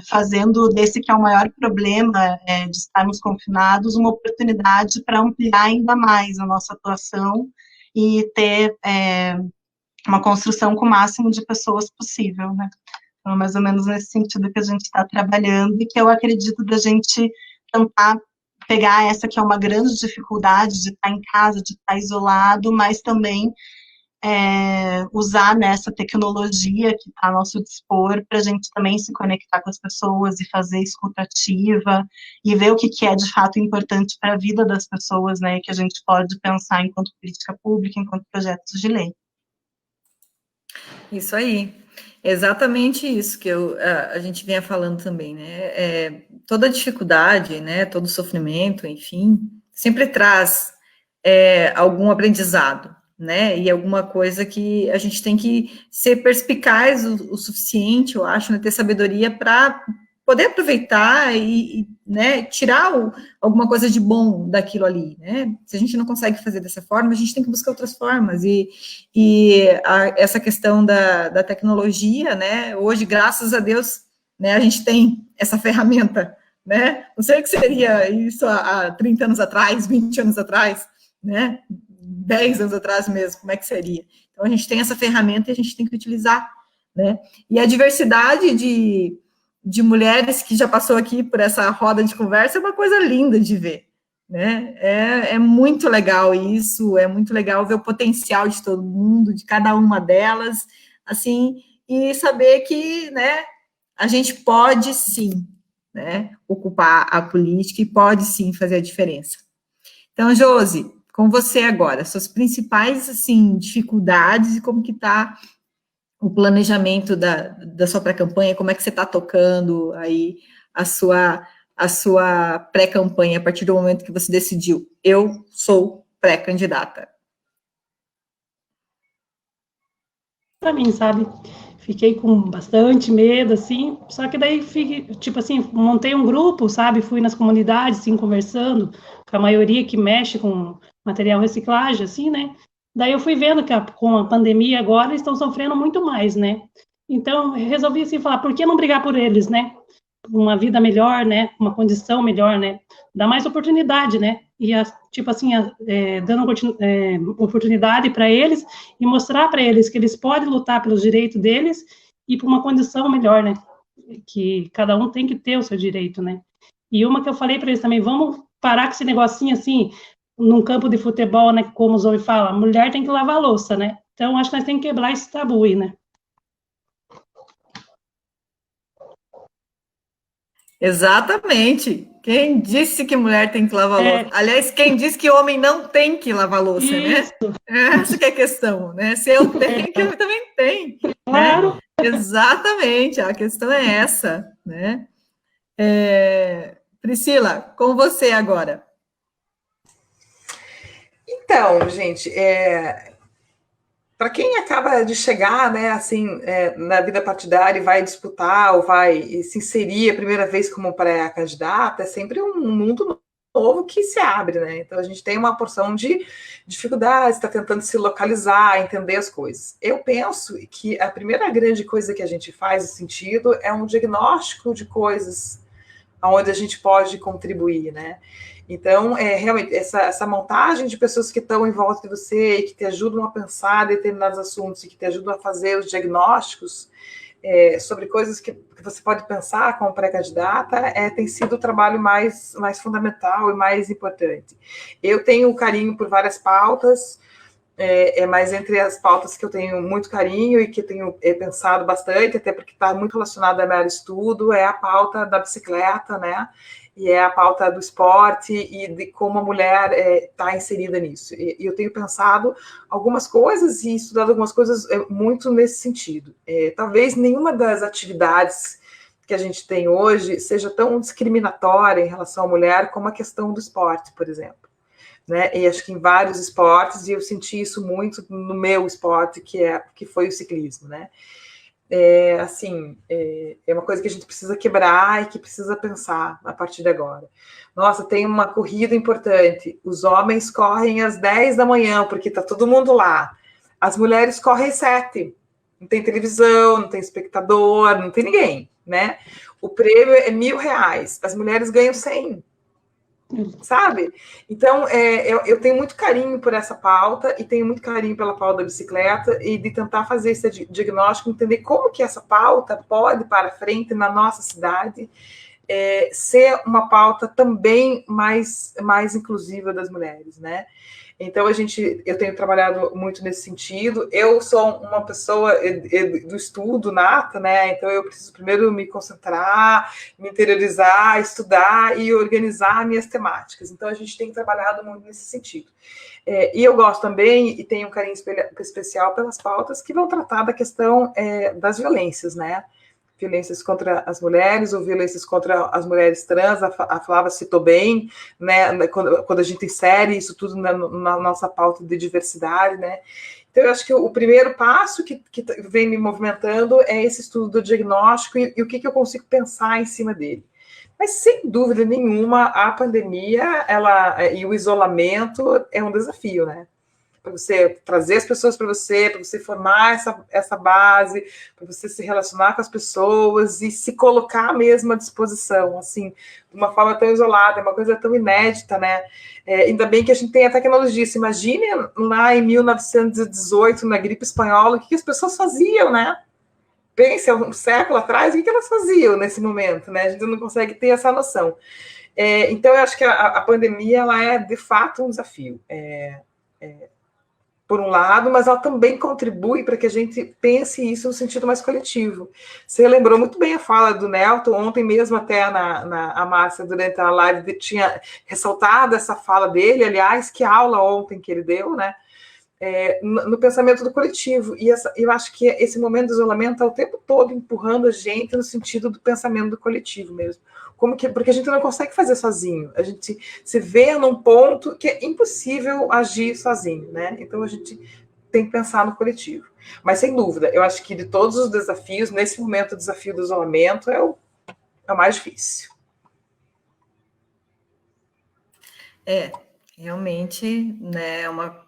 fazendo desse que é o maior problema de estarmos confinados, uma oportunidade para ampliar ainda mais a nossa atuação e ter uma construção com o máximo de pessoas possível, né? Então, mais ou menos nesse sentido que a gente está trabalhando, e que eu acredito da gente tentar pegar essa que é uma grande dificuldade de estar em casa, de estar isolado, mas também usar nessa tecnologia que está a nosso dispor para a gente também se conectar com as pessoas e fazer escuta ativa e ver o que é de fato importante para a vida das pessoas, né, que a gente pode pensar enquanto política pública, enquanto projetos de lei. Isso aí, exatamente isso que a gente vinha falando também, né, toda dificuldade, né, todo sofrimento, enfim, sempre traz algum aprendizado, né, e alguma coisa que a gente tem que ser perspicaz o suficiente, eu acho, né, ter sabedoria para poder aproveitar e né, tirar alguma coisa de bom daquilo ali, né, se a gente não consegue fazer dessa forma, a gente tem que buscar outras formas, essa questão da tecnologia, né, hoje, graças a Deus, né, a gente tem essa ferramenta, né, não sei o que seria isso há 30 anos atrás, 20 anos atrás, né, 10 anos atrás mesmo, como é que seria? Então, a gente tem essa ferramenta e a gente tem que utilizar, né? E a diversidade de mulheres que já passou aqui por essa roda de conversa é uma coisa linda de ver, né? É muito legal isso, é muito legal ver o potencial de todo mundo, de cada uma delas, assim, e saber que, né, a gente pode sim, né, ocupar a política e pode sim fazer a diferença. Então, Josi, com você agora, suas principais, assim, dificuldades e como que está o planejamento da sua pré-campanha, como é que você está tocando aí a sua pré-campanha a partir do momento que você decidiu, eu sou pré-candidata. para mim, sabe? Fiquei com bastante medo, assim, só que daí, tipo assim, montei um grupo, sabe? Fui nas comunidades, assim, conversando com a maioria que mexe com material reciclagem, assim, né? Daí eu fui vendo que com a pandemia agora eles estão sofrendo muito mais, né? Então, eu resolvi, assim, falar, por que não brigar por eles, né? Uma vida melhor, né? Uma condição melhor, né? Dar mais oportunidade, né? E, tipo assim, dando oportunidade para eles e mostrar para eles que eles podem lutar pelos direitos deles e por uma condição melhor, né? Que cada um tem que ter o seu direito, né? E uma que eu falei para eles também, vamos parar com esse negocinho assim, num campo de futebol, né? Como os homens falam, mulher tem que lavar a louça, né? Então, acho que nós temos que quebrar esse tabu aí, né? Exatamente. Quem disse que mulher tem que lavar louça? Aliás, quem disse que homem não tem que lavar louça, né? Essa que é a questão, né? Se eu tenho, que eu também tenho, claro. Né? Exatamente, a questão é essa, né? Priscila, com você agora. Então, gente, para quem acaba de chegar, né, assim, na vida partidária e vai disputar ou vai se inserir a primeira vez como pré-candidata, é sempre um mundo novo que se abre, né? Então a gente tem uma porção de dificuldades, está tentando se localizar, entender as coisas. Eu penso que a primeira grande coisa que a gente faz no sentido é um diagnóstico de coisas onde a gente pode contribuir, né? Então, realmente, essa montagem de pessoas que estão em volta de você e que te ajudam a pensar determinados assuntos e que te ajudam a fazer os diagnósticos sobre coisas que você pode pensar como pré-candidata, tem sido o trabalho mais fundamental e mais importante. Eu tenho carinho por várias pautas, mas entre as pautas que eu tenho muito carinho e que tenho pensado bastante, até porque está muito relacionada à minha área de estudo, é a pauta da bicicleta, né? E é a pauta do esporte e de como a mulher está inserida nisso. E eu tenho pensado algumas coisas e estudado algumas coisas muito nesse sentido. Talvez nenhuma das atividades que a gente tem hoje seja tão discriminatória em relação à mulher como a questão do esporte, por exemplo. Né? E acho que em vários esportes, e eu senti isso muito no meu esporte, que foi o ciclismo, né? É uma coisa que a gente precisa quebrar e que precisa pensar a partir de agora. Nossa, tem uma corrida importante. Os homens correm às 10 da manhã, porque está todo mundo lá. As mulheres correm às 7. Não tem televisão, não tem espectador, não tem ninguém, né? O prêmio é R$1.000. As mulheres ganham 100. Sabe? Então, eu tenho muito carinho por essa pauta e tenho muito carinho pela pauta da bicicleta e de tentar fazer esse diagnóstico, entender como que essa pauta pode, para frente, na nossa cidade, ser uma pauta também mais inclusiva das mulheres, né? Então, eu tenho trabalhado muito nesse sentido. Eu sou uma pessoa do estudo nata, né? Então, eu preciso primeiro me concentrar, me interiorizar, estudar e organizar minhas temáticas. Então, a gente tem trabalhado muito nesse sentido. E eu gosto também, e tenho um carinho especial pelas pautas que vão tratar da questão das violências, né? Violências contra as mulheres ou violências contra as mulheres trans, a Flávia citou bem, né, quando a gente insere isso tudo na nossa pauta de diversidade, né? Então, eu acho que o primeiro passo que vem me movimentando é esse estudo do diagnóstico e o que eu consigo pensar em cima dele. Mas, sem dúvida nenhuma, a pandemia e o isolamento é um desafio, né? Para você trazer as pessoas para você formar essa base, para você se relacionar com as pessoas e se colocar mesmo à disposição, assim, de uma forma tão isolada, é uma coisa tão inédita, né? Ainda bem que a gente tem a tecnologia. Se imagine lá em 1918, na gripe espanhola, o que as pessoas faziam, né? Pense, um século atrás, o que elas faziam nesse momento, né? A gente não consegue ter essa noção. Então, eu acho que a pandemia, ela é, de fato, um desafio. Por um lado, mas ela também contribui para que a gente pense isso no sentido mais coletivo. Você lembrou muito bem a fala do Nelton, ontem mesmo até a Márcia, durante a live, tinha ressaltado essa fala dele, aliás, que aula ontem que ele deu, né? No pensamento do coletivo, e eu acho que esse momento de isolamento está o tempo todo empurrando a gente no sentido do pensamento do coletivo mesmo, porque a gente não consegue fazer sozinho, a gente se vê num ponto que é impossível agir sozinho, né? Então a gente tem que pensar no coletivo. Mas, sem dúvida, eu acho que de todos os desafios, nesse momento, o desafio do isolamento é o mais difícil. Realmente, né, é uma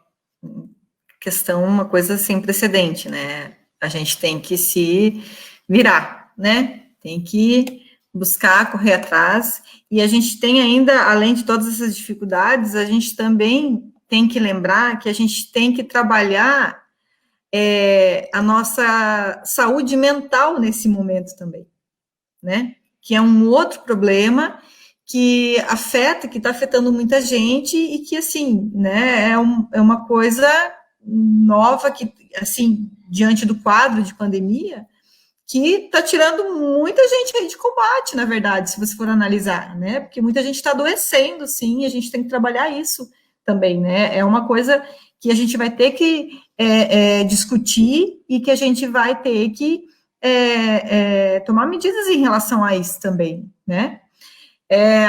questão, uma coisa sem precedente, né? A gente tem que se virar, né? Tem que buscar, correr atrás, e a gente tem ainda, além de todas essas dificuldades, a gente também tem que lembrar que a gente tem que trabalhar a nossa saúde mental nesse momento também, né? Que é um outro problema que afeta, que está afetando muita gente e que, assim, né, é uma coisa nova que, assim, diante do quadro de pandemia, que está tirando muita gente aí de combate, na verdade, se você for analisar, né? Porque muita gente está adoecendo, sim, e a gente tem que trabalhar isso também, né? É uma coisa que a gente vai ter que discutir e que a gente vai ter que tomar medidas em relação a isso também, né?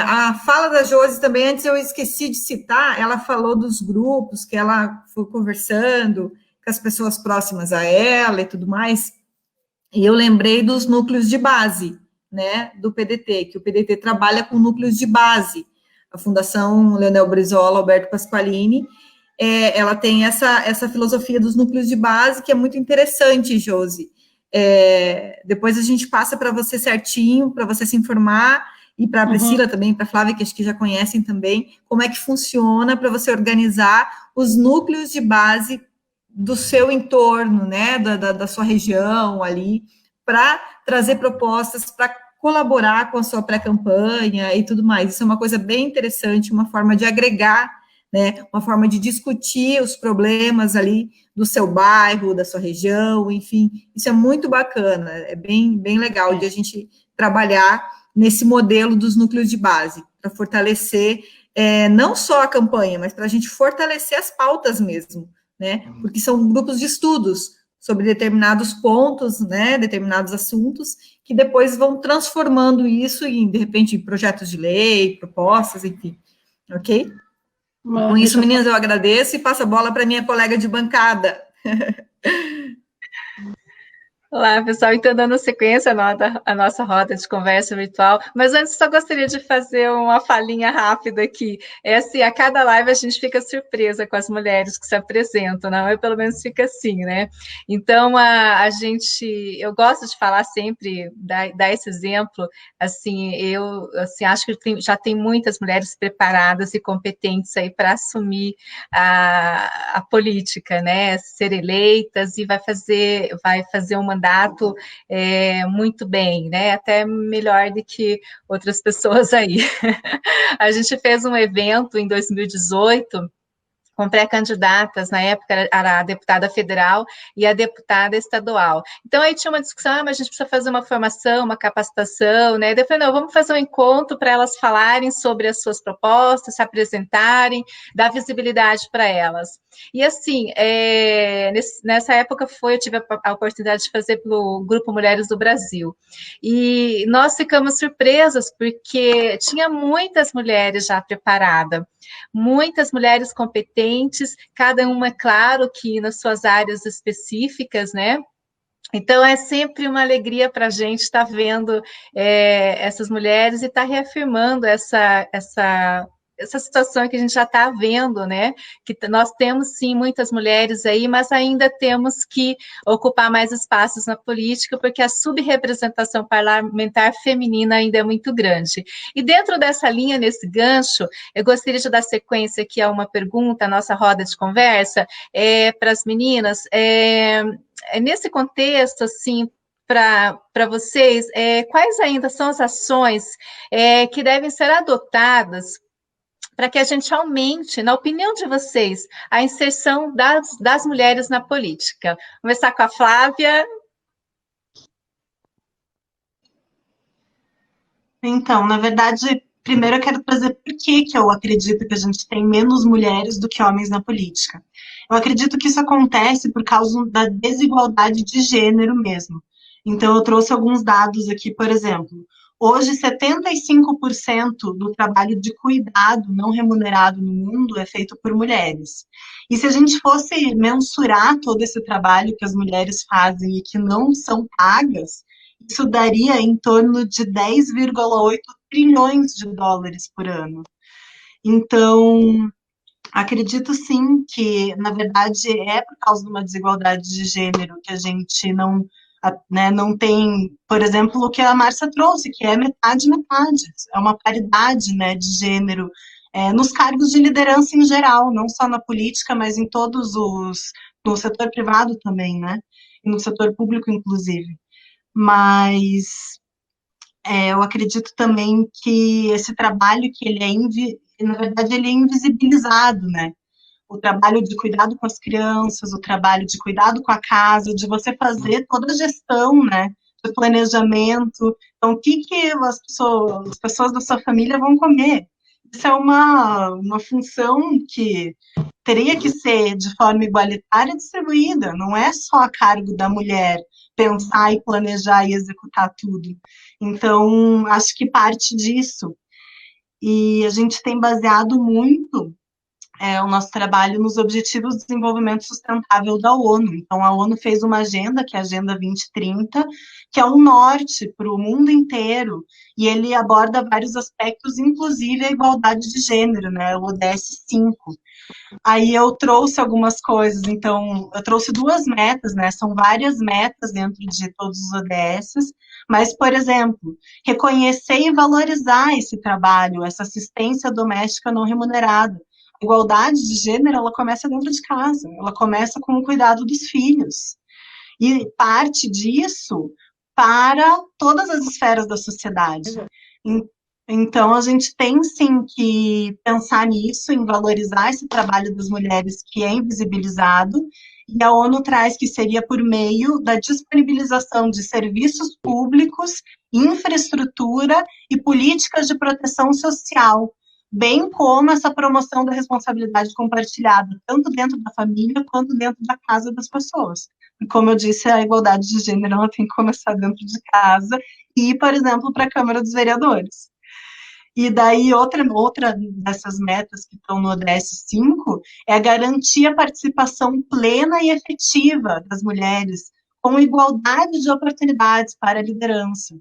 A fala da Josi também, antes eu esqueci de citar, ela falou dos grupos que ela foi conversando com as pessoas próximas a ela e tudo mais, e eu lembrei dos núcleos de base, né, do PDT, que o PDT trabalha com núcleos de base. A Fundação Leonel Brizola, Alberto Pasqualini, ela tem essa filosofia dos núcleos de base, que é muito interessante, Josi. Depois a gente passa para você certinho, para você se informar, e para a Priscila também, para a Flávia, que acho que já conhecem também, como é que funciona para você organizar os núcleos de base do seu entorno, né, da sua região ali, para trazer propostas, para colaborar com a sua pré-campanha e tudo mais. Isso é uma coisa bem interessante, uma forma de agregar, né, uma forma de discutir os problemas ali do seu bairro, da sua região, enfim, isso é muito bacana, é bem legal de a gente trabalhar nesse modelo dos núcleos de base, para fortalecer não só a campanha, mas para a gente fortalecer as pautas mesmo, né? Porque são grupos de estudos sobre determinados pontos, né? Determinados assuntos, que depois vão transformando isso em, de repente, projetos de lei, propostas, enfim. Ok? Com isso, meninas, eu agradeço e passo a bola para minha colega de bancada. Olá, pessoal. Então, dando sequência à nossa roda de conversa virtual, mas antes só gostaria de fazer uma falinha rápida aqui. Assim, a cada live a gente fica surpresa com as mulheres que se apresentam, não? Eu, pelo menos, fico assim, né? Então, eu gosto de falar sempre, dar esse exemplo, assim, eu acho que já tem muitas mulheres preparadas e competentes aí para assumir a política, né? Ser eleitas e vai fazer uma mandato muito bem, né? Até melhor do que outras pessoas aí. A gente fez um evento em 2018 com pré-candidatas, na época era a deputada federal e a deputada estadual. Então, aí tinha uma discussão, mas a gente precisa fazer uma formação, uma capacitação, né? Daí eu falei, não, vamos fazer um encontro para elas falarem sobre as suas propostas, se apresentarem, dar visibilidade para elas. E assim, nessa época eu tive a oportunidade de fazer pelo Grupo Mulheres do Brasil. E nós ficamos surpresas, porque tinha muitas mulheres já preparadas, muitas mulheres competentes, cada uma, claro, que nas suas áreas específicas, né? Então, é sempre uma alegria para a gente estar vendo essas mulheres e estar reafirmando essa situação que a gente já está vendo, né? Que nós temos, sim, muitas mulheres aí, mas ainda temos que ocupar mais espaços na política, porque a subrepresentação parlamentar feminina ainda é muito grande. E dentro dessa linha, nesse gancho, eu gostaria de dar sequência aqui a uma pergunta, a nossa roda de conversa, para as meninas. Nesse contexto, assim, para vocês, quais ainda são as ações que devem ser adotadas para que a gente aumente, na opinião de vocês, a inserção das mulheres na política? Vou começar com a Flávia. Então, na verdade, primeiro eu quero trazer por que eu acredito que a gente tem menos mulheres do que homens na política. Eu acredito que isso acontece por causa da desigualdade de gênero mesmo. Então, eu trouxe alguns dados aqui, por exemplo, Hoje, 75% do trabalho de cuidado não remunerado no mundo é feito por mulheres. E se a gente fosse mensurar todo esse trabalho que as mulheres fazem e que não são pagas, isso daria em torno de 10,8 trilhões de dólares por ano. Então, acredito sim que, na verdade, é por causa de uma desigualdade de gênero que a gente não, né, não tem, por exemplo, o que a Márcia trouxe, que é metade, metade. É uma paridade, né, de gênero nos cargos de liderança em geral, não só na política, mas em todos os... no setor privado também, né? E no setor público, inclusive. Mas eu acredito também que esse trabalho que ele na verdade, ele é invisibilizado, né? O trabalho de cuidado com as crianças, o trabalho de cuidado com a casa, de você fazer toda a gestão, né? De planejamento. Então, o que as pessoas da sua família vão comer? Isso é uma função que teria que ser de forma igualitária distribuída, não é só a cargo da mulher pensar e planejar e executar tudo. Então, acho que parte disso. E a gente tem baseado muito o nosso trabalho nos Objetivos de Desenvolvimento Sustentável da ONU. Então, a ONU fez uma agenda, que é a Agenda 2030, que é um norte para o mundo inteiro, e ele aborda vários aspectos, inclusive a igualdade de gênero, né, o ODS 5. Aí eu trouxe algumas coisas, então, eu trouxe 2 metas, né, são várias metas dentro de todos os ODSs, mas, por exemplo, reconhecer e valorizar esse trabalho, essa assistência doméstica não remunerada. A igualdade de gênero, ela começa dentro de casa, ela começa com o cuidado dos filhos. E parte disso para todas as esferas da sociedade. Então, a gente tem, sim, que pensar nisso, em valorizar esse trabalho das mulheres que é invisibilizado, e a ONU traz que seria por meio da disponibilização de serviços públicos, infraestrutura e políticas de proteção social, bem como essa promoção da responsabilidade compartilhada, tanto dentro da família quanto dentro da casa das pessoas. E como eu disse, a igualdade de gênero ela tem que começar dentro de casa e, por exemplo, para a Câmara dos Vereadores. E daí, outra dessas metas que estão no ODS 5 é garantir a participação plena e efetiva das mulheres com igualdade de oportunidades para a liderança,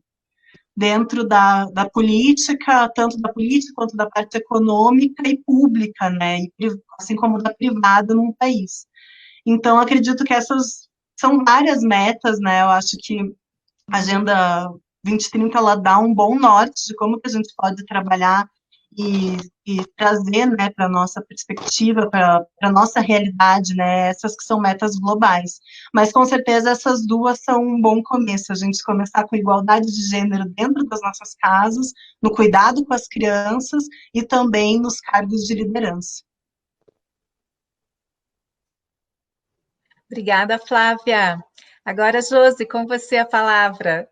dentro da política, tanto da política quanto da parte econômica e pública, né, assim como da privada num país. Então, acredito que essas são várias metas, né, eu acho que a Agenda 2030, ela dá um bom norte de como que a gente pode trabalhar e trazer, né, para a nossa perspectiva, para a nossa realidade, né, essas que são metas globais. Mas, com certeza, essas 2 são um bom começo, a gente começar com igualdade de gênero dentro das nossas casas, no cuidado com as crianças e também nos cargos de liderança. Obrigada, Flávia. Agora, Josi, com você a palavra.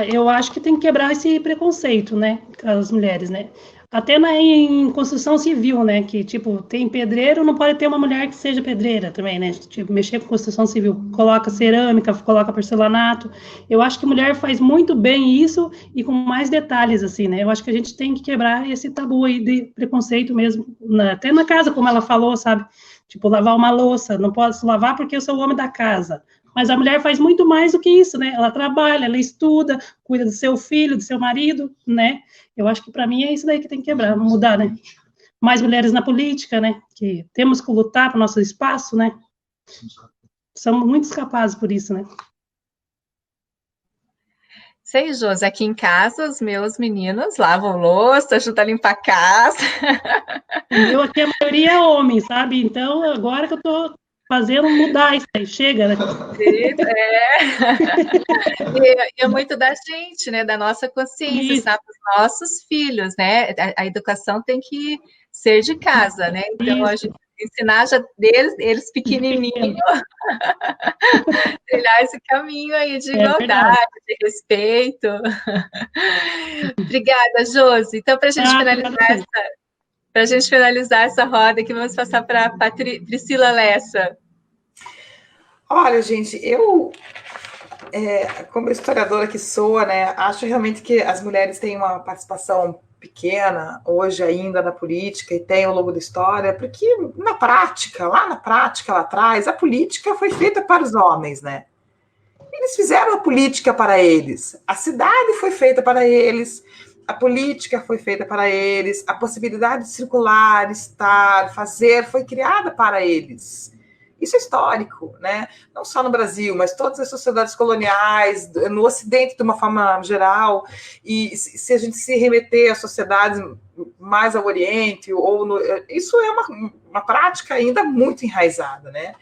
Eu acho que tem que quebrar esse preconceito, né, com as mulheres, né? Até em construção civil, né, que, tipo, tem pedreiro, não pode ter uma mulher que seja pedreira também, né? Tipo, mexer com construção civil, coloca cerâmica, coloca porcelanato. Eu acho que mulher faz muito bem isso e com mais detalhes, assim, né? Eu acho que a gente tem que quebrar esse tabu aí de preconceito mesmo, até na casa, como ela falou, sabe? Tipo, lavar uma louça, não posso lavar porque eu sou o homem da casa. Mas a mulher faz muito mais do que isso, né? Ela trabalha, ela estuda, cuida do seu filho, do seu marido, né? Eu acho que para mim é isso daí que tem que quebrar, mudar, né? Mais mulheres na política, né? Que temos que lutar para o nosso espaço, né? Somos muito capazes por isso, né? Sei, Josi, aqui em casa os meus meninos lavam louça, ajudam a limpar a casa. O meu aqui, a maioria é homem, sabe? Então, agora que eu tô fazendo mudar isso aí, chega, né? E é muito da gente, né? Da nossa consciência, sabe? Os nossos filhos, né? A educação tem que ser de casa, né? Então, a gente ensinar já eles pequenininhos, trilhar esse caminho aí de igualdade, de respeito. Obrigada, Josi. Então, para a gente finalizar essa roda aqui, vamos passar para a Priscila Lessa. Olha, gente, eu Como historiadora que sou, né, acho realmente que as mulheres têm uma participação pequena hoje ainda na política e tem ao longo da história, porque na prática, lá atrás, a política foi feita para os homens, né? Eles fizeram a política para eles, a cidade foi feita para eles, a política foi feita para eles, a possibilidade de circular, estar, fazer, foi criada para eles. Isso é histórico, né? Não só no Brasil, mas todas as sociedades coloniais, no Ocidente de uma forma geral, e se a gente se remeter às sociedades mais ao Oriente, isso é uma prática ainda muito enraizada, né?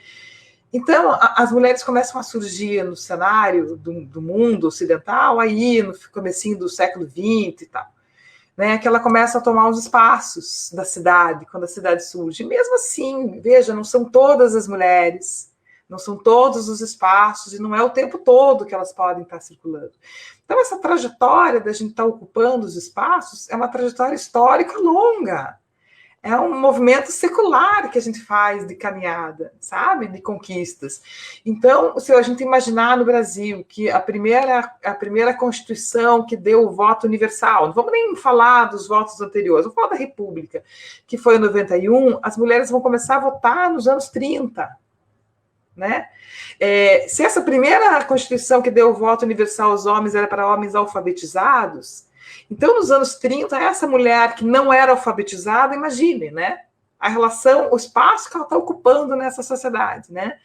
Então, as mulheres começam a surgir no cenário do mundo ocidental aí no comecinho do século XX e tal, né, que ela começa a tomar os espaços da cidade, quando a cidade surge. Mesmo assim, veja, não são todas as mulheres, não são todos os espaços, e não é o tempo todo que elas podem estar circulando. Então, essa trajetória da gente estar ocupando os espaços é uma trajetória histórica longa. É um movimento secular que a gente faz de caminhada, sabe? De conquistas. Então, se a gente imaginar no Brasil que a primeira Constituição que deu o voto universal, não vamos nem falar dos votos anteriores, vamos falar da República, que foi em 91, as mulheres vão começar a votar nos anos 30, né? Se essa primeira Constituição que deu o voto universal aos homens era para homens alfabetizados, então, nos anos 30, essa mulher que não era alfabetizada, imagine, né? A relação, o espaço que ela está ocupando nessa sociedade, né?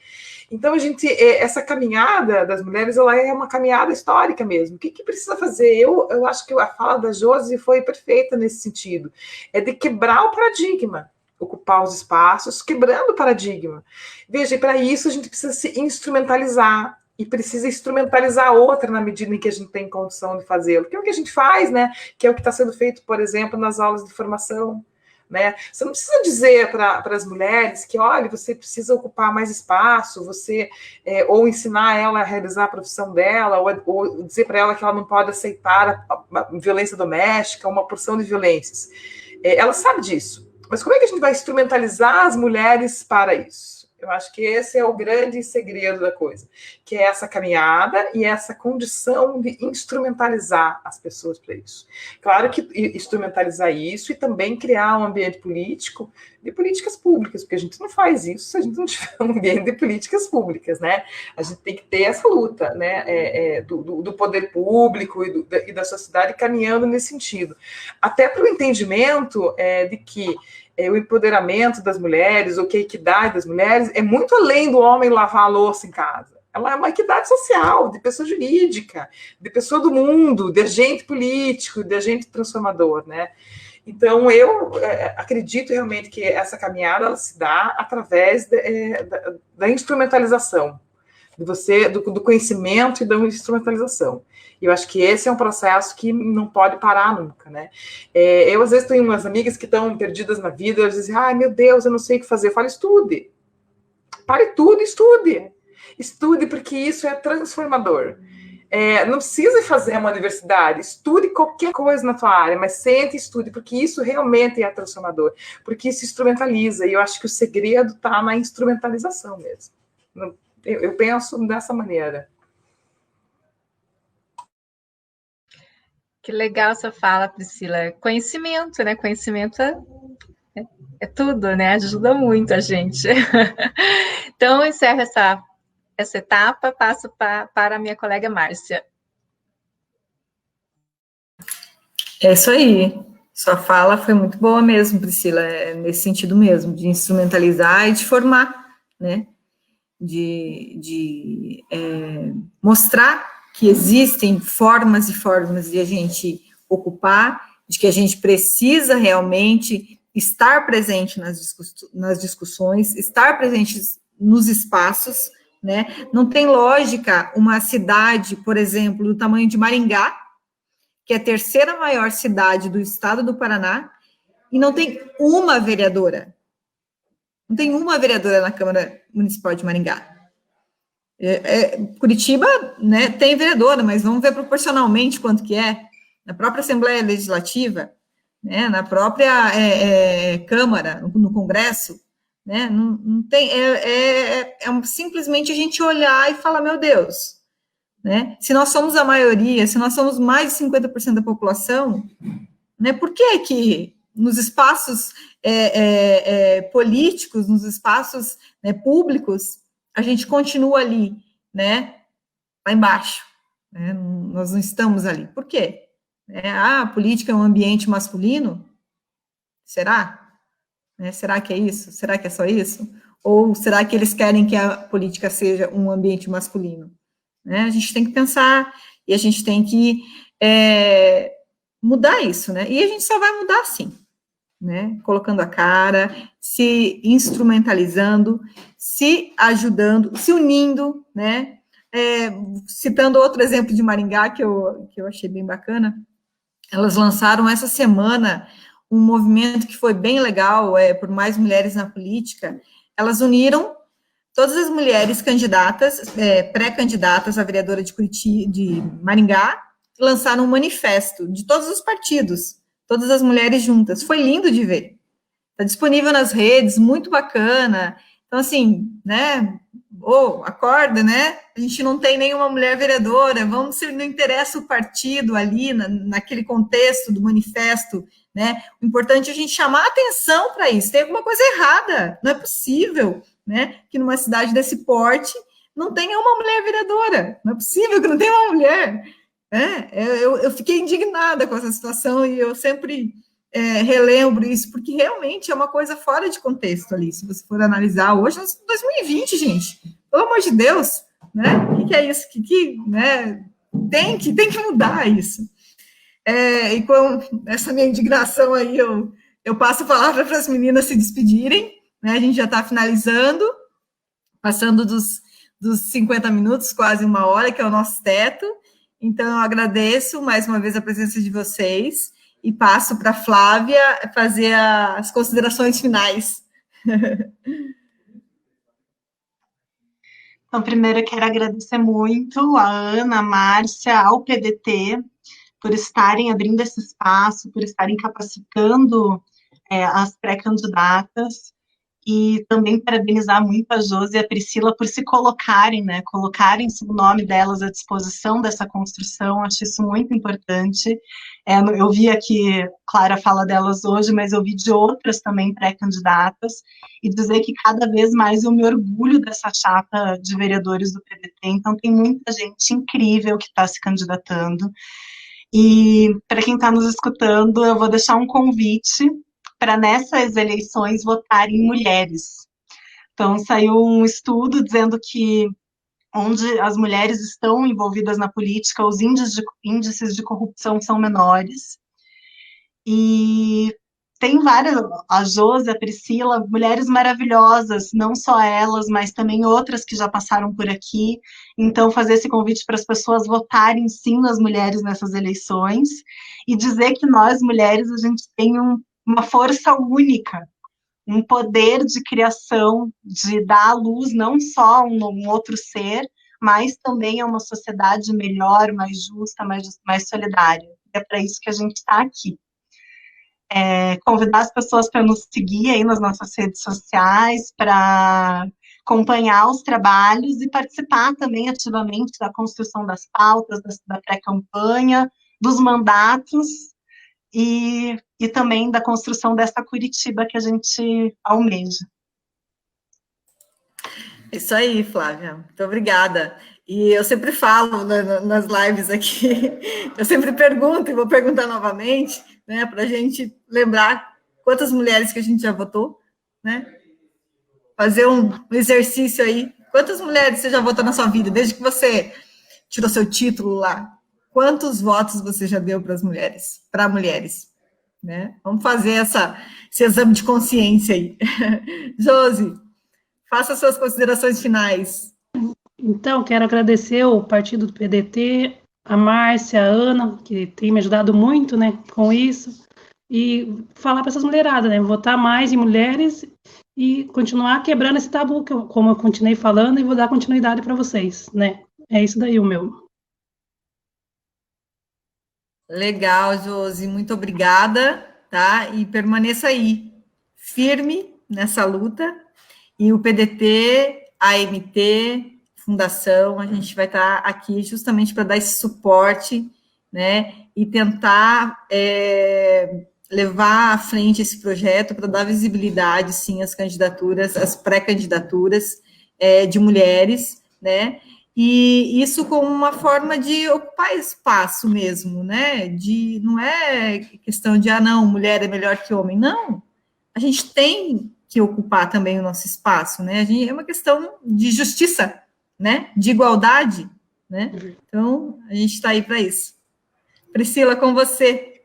Então, essa caminhada das mulheres, ela é uma caminhada histórica mesmo. O que precisa fazer? Eu acho que a fala da Josi foi perfeita nesse sentido. É de quebrar o paradigma, ocupar os espaços, quebrando o paradigma. Veja, e para isso a gente precisa se instrumentalizar, e precisa instrumentalizar a outra na medida em que a gente tem condição de fazê-lo, que é o que a gente faz, né? Que é o que está sendo feito, por exemplo, nas aulas de formação, né? Você não precisa dizer para as mulheres que, olha, você precisa ocupar mais espaço, ou ensinar ela a realizar a profissão dela, ou dizer para ela que ela não pode aceitar a violência doméstica, uma porção de violências. Ela sabe disso, mas como é que a gente vai instrumentalizar as mulheres para isso? Eu acho que esse é o grande segredo da coisa, que é essa caminhada e essa condição de instrumentalizar as pessoas para isso. Claro que instrumentalizar isso e também criar um ambiente político de políticas públicas, porque a gente não faz isso se a gente não tiver um ambiente de políticas públicas, né? A gente tem que ter essa luta, né, do poder público e da sociedade caminhando nesse sentido. Até para o entendimento de que o empoderamento das mulheres, ou que a equidade das mulheres é muito além do homem lavar a louça em casa. Ela é uma equidade social, de pessoa jurídica, de pessoa do mundo, de agente político, de agente transformador, né? Então, eu acredito realmente que essa caminhada ela se dá através da instrumentalização, do conhecimento e da instrumentalização. E eu acho que esse é um processo que não pode parar nunca, né? Eu, às vezes, tenho umas amigas que estão perdidas na vida, elas dizem, ai, meu Deus, eu não sei o que fazer. Eu falo, estude. Pare tudo, estude. Estude, porque isso é transformador. Não precisa fazer uma universidade, estude qualquer coisa na tua área, mas sente e estude, porque isso realmente é transformador, porque isso instrumentaliza, e eu acho que o segredo está na instrumentalização mesmo. Eu penso dessa maneira. Que legal essa fala, Priscila. Conhecimento, né? Conhecimento é tudo, né? Ajuda muito a gente. Então, eu encerro essa etapa, passo para a minha colega Márcia. É isso aí. Sua fala foi muito boa mesmo, Priscila, nesse sentido mesmo, de instrumentalizar e de formar, né? De mostrar que existem formas e formas de a gente ocupar, de que a gente precisa realmente estar presente nas discussões, estar presente nos espaços, né? Não tem lógica uma cidade, por exemplo, do tamanho de Maringá, que é a terceira maior cidade do estado do Paraná, e não tem uma vereadora. Não tem uma vereadora na Câmara Municipal de Maringá. Curitiba, né, tem vereadora, mas vamos ver proporcionalmente quanto que é. Na própria Assembleia Legislativa, né, na própria Câmara, no Congresso, né, não tem, simplesmente a gente olhar e falar, meu Deus, né? Se nós somos a maioria, se nós somos mais de 50% da população, né, por que nos espaços políticos, nos espaços, né, públicos, a gente continua ali, né, lá embaixo, né, nós não estamos ali. Por quê? A política é um ambiente masculino? Será? Né, será que é isso? Será que é só isso? Ou será que eles querem que a política seja um ambiente masculino? Né, a gente tem que pensar e a gente tem que mudar isso, né? E a gente só vai mudar assim, né? Colocando a cara, se instrumentalizando, se ajudando, se unindo, né? Citando outro exemplo de Maringá, que eu achei bem bacana, elas lançaram essa semana um movimento que foi bem legal, por mais mulheres na política. Elas uniram todas as mulheres candidatas, pré-candidatas à vereadora de Curitiba, de Maringá, lançaram um manifesto de todos os partidos, todas as mulheres juntas. Foi lindo de ver. Está disponível nas redes, muito bacana. Então, assim, né? Acorda, né? A gente não tem nenhuma mulher vereadora, vamos, se não interessa o partido ali, naquele contexto do manifesto, né? O importante é a gente chamar a atenção para isso. Tem alguma coisa errada, não é possível, né? Que numa cidade desse porte não tenha uma mulher vereadora. Não é possível que não tenha uma mulher. Eu fiquei indignada com essa situação e eu sempre relembro isso, porque realmente é uma coisa fora de contexto ali, se você for analisar. Hoje, nós 2020, gente, pelo amor de Deus, né? O que é isso? Né? Tem que mudar isso. E com essa minha indignação aí, eu passo a palavra para as meninas se despedirem, né? A gente já está finalizando, passando dos 50 minutos, quase uma hora, que é o nosso teto. Então, eu agradeço mais uma vez a presença de vocês e passo para a Flávia fazer as considerações finais. Então, primeiro eu quero agradecer muito a Ana, a Márcia, ao PDT, por estarem abrindo esse espaço, por estarem capacitando as pré-candidatas, e também parabenizar muito a Josi e a Priscila por se colocarem, né, colocarem o nome delas à disposição dessa construção. Acho isso muito importante. Eu vi aqui, Clara fala delas hoje, mas eu vi de outras também pré-candidatas, e dizer que cada vez mais eu me orgulho dessa chapa de vereadores do PDT. Então, tem muita gente incrível que está se candidatando. E, para quem está nos escutando, eu vou deixar um convite para nessas eleições votarem mulheres. Então, saiu um estudo dizendo que onde as mulheres estão envolvidas na política, os índices de corrupção são menores. E tem várias, a Josi, a Priscila, mulheres maravilhosas, não só elas, mas também outras que já passaram por aqui. Então, fazer esse convite para as pessoas votarem sim nas mulheres nessas eleições, e dizer que nós, mulheres, a gente tem uma força única, um poder de criação, de dar à luz não só um outro ser, mas também a uma sociedade melhor, mais justa, mais solidária. É para isso que a gente está aqui. Convidar as pessoas para nos seguir aí nas nossas redes sociais, para acompanhar os trabalhos e participar também ativamente da construção das pautas, da pré-campanha, dos mandatos, e também da construção dessa Curitiba que a gente almeja. Isso aí, Flávia. Muito obrigada. E eu sempre falo nas lives aqui, eu sempre pergunto, e vou perguntar novamente, né, para a gente lembrar quantas mulheres que a gente já votou, né? Fazer um exercício aí. Quantas mulheres você já votou na sua vida, desde que você tirou seu título lá? Quantos votos você já deu para as mulheres? Para mulheres, né? Vamos fazer esse exame de consciência aí. Josi, faça suas considerações finais. Então, quero agradecer o partido do PDT, a Márcia, a Ana, que tem me ajudado muito, né, com isso, e falar para essas mulheradas, né, votar mais em mulheres e continuar quebrando esse tabu, como eu continuei falando, e vou dar continuidade para vocês, né. É isso daí o meu. Legal, Josi, muito obrigada, tá? E permaneça aí, firme nessa luta, e o PDT, a AMT, fundação, a gente vai estar aqui justamente para dar esse suporte, né, e tentar levar à frente esse projeto para dar visibilidade, sim, às candidaturas, às pré-candidaturas de mulheres, né, e isso como uma forma de ocupar espaço mesmo, né, não é questão de, não, mulher é melhor que homem, não, a gente tem que ocupar também o nosso espaço, né, é uma questão de justiça, né, de igualdade, né, então a gente está aí para isso. Priscila, com você.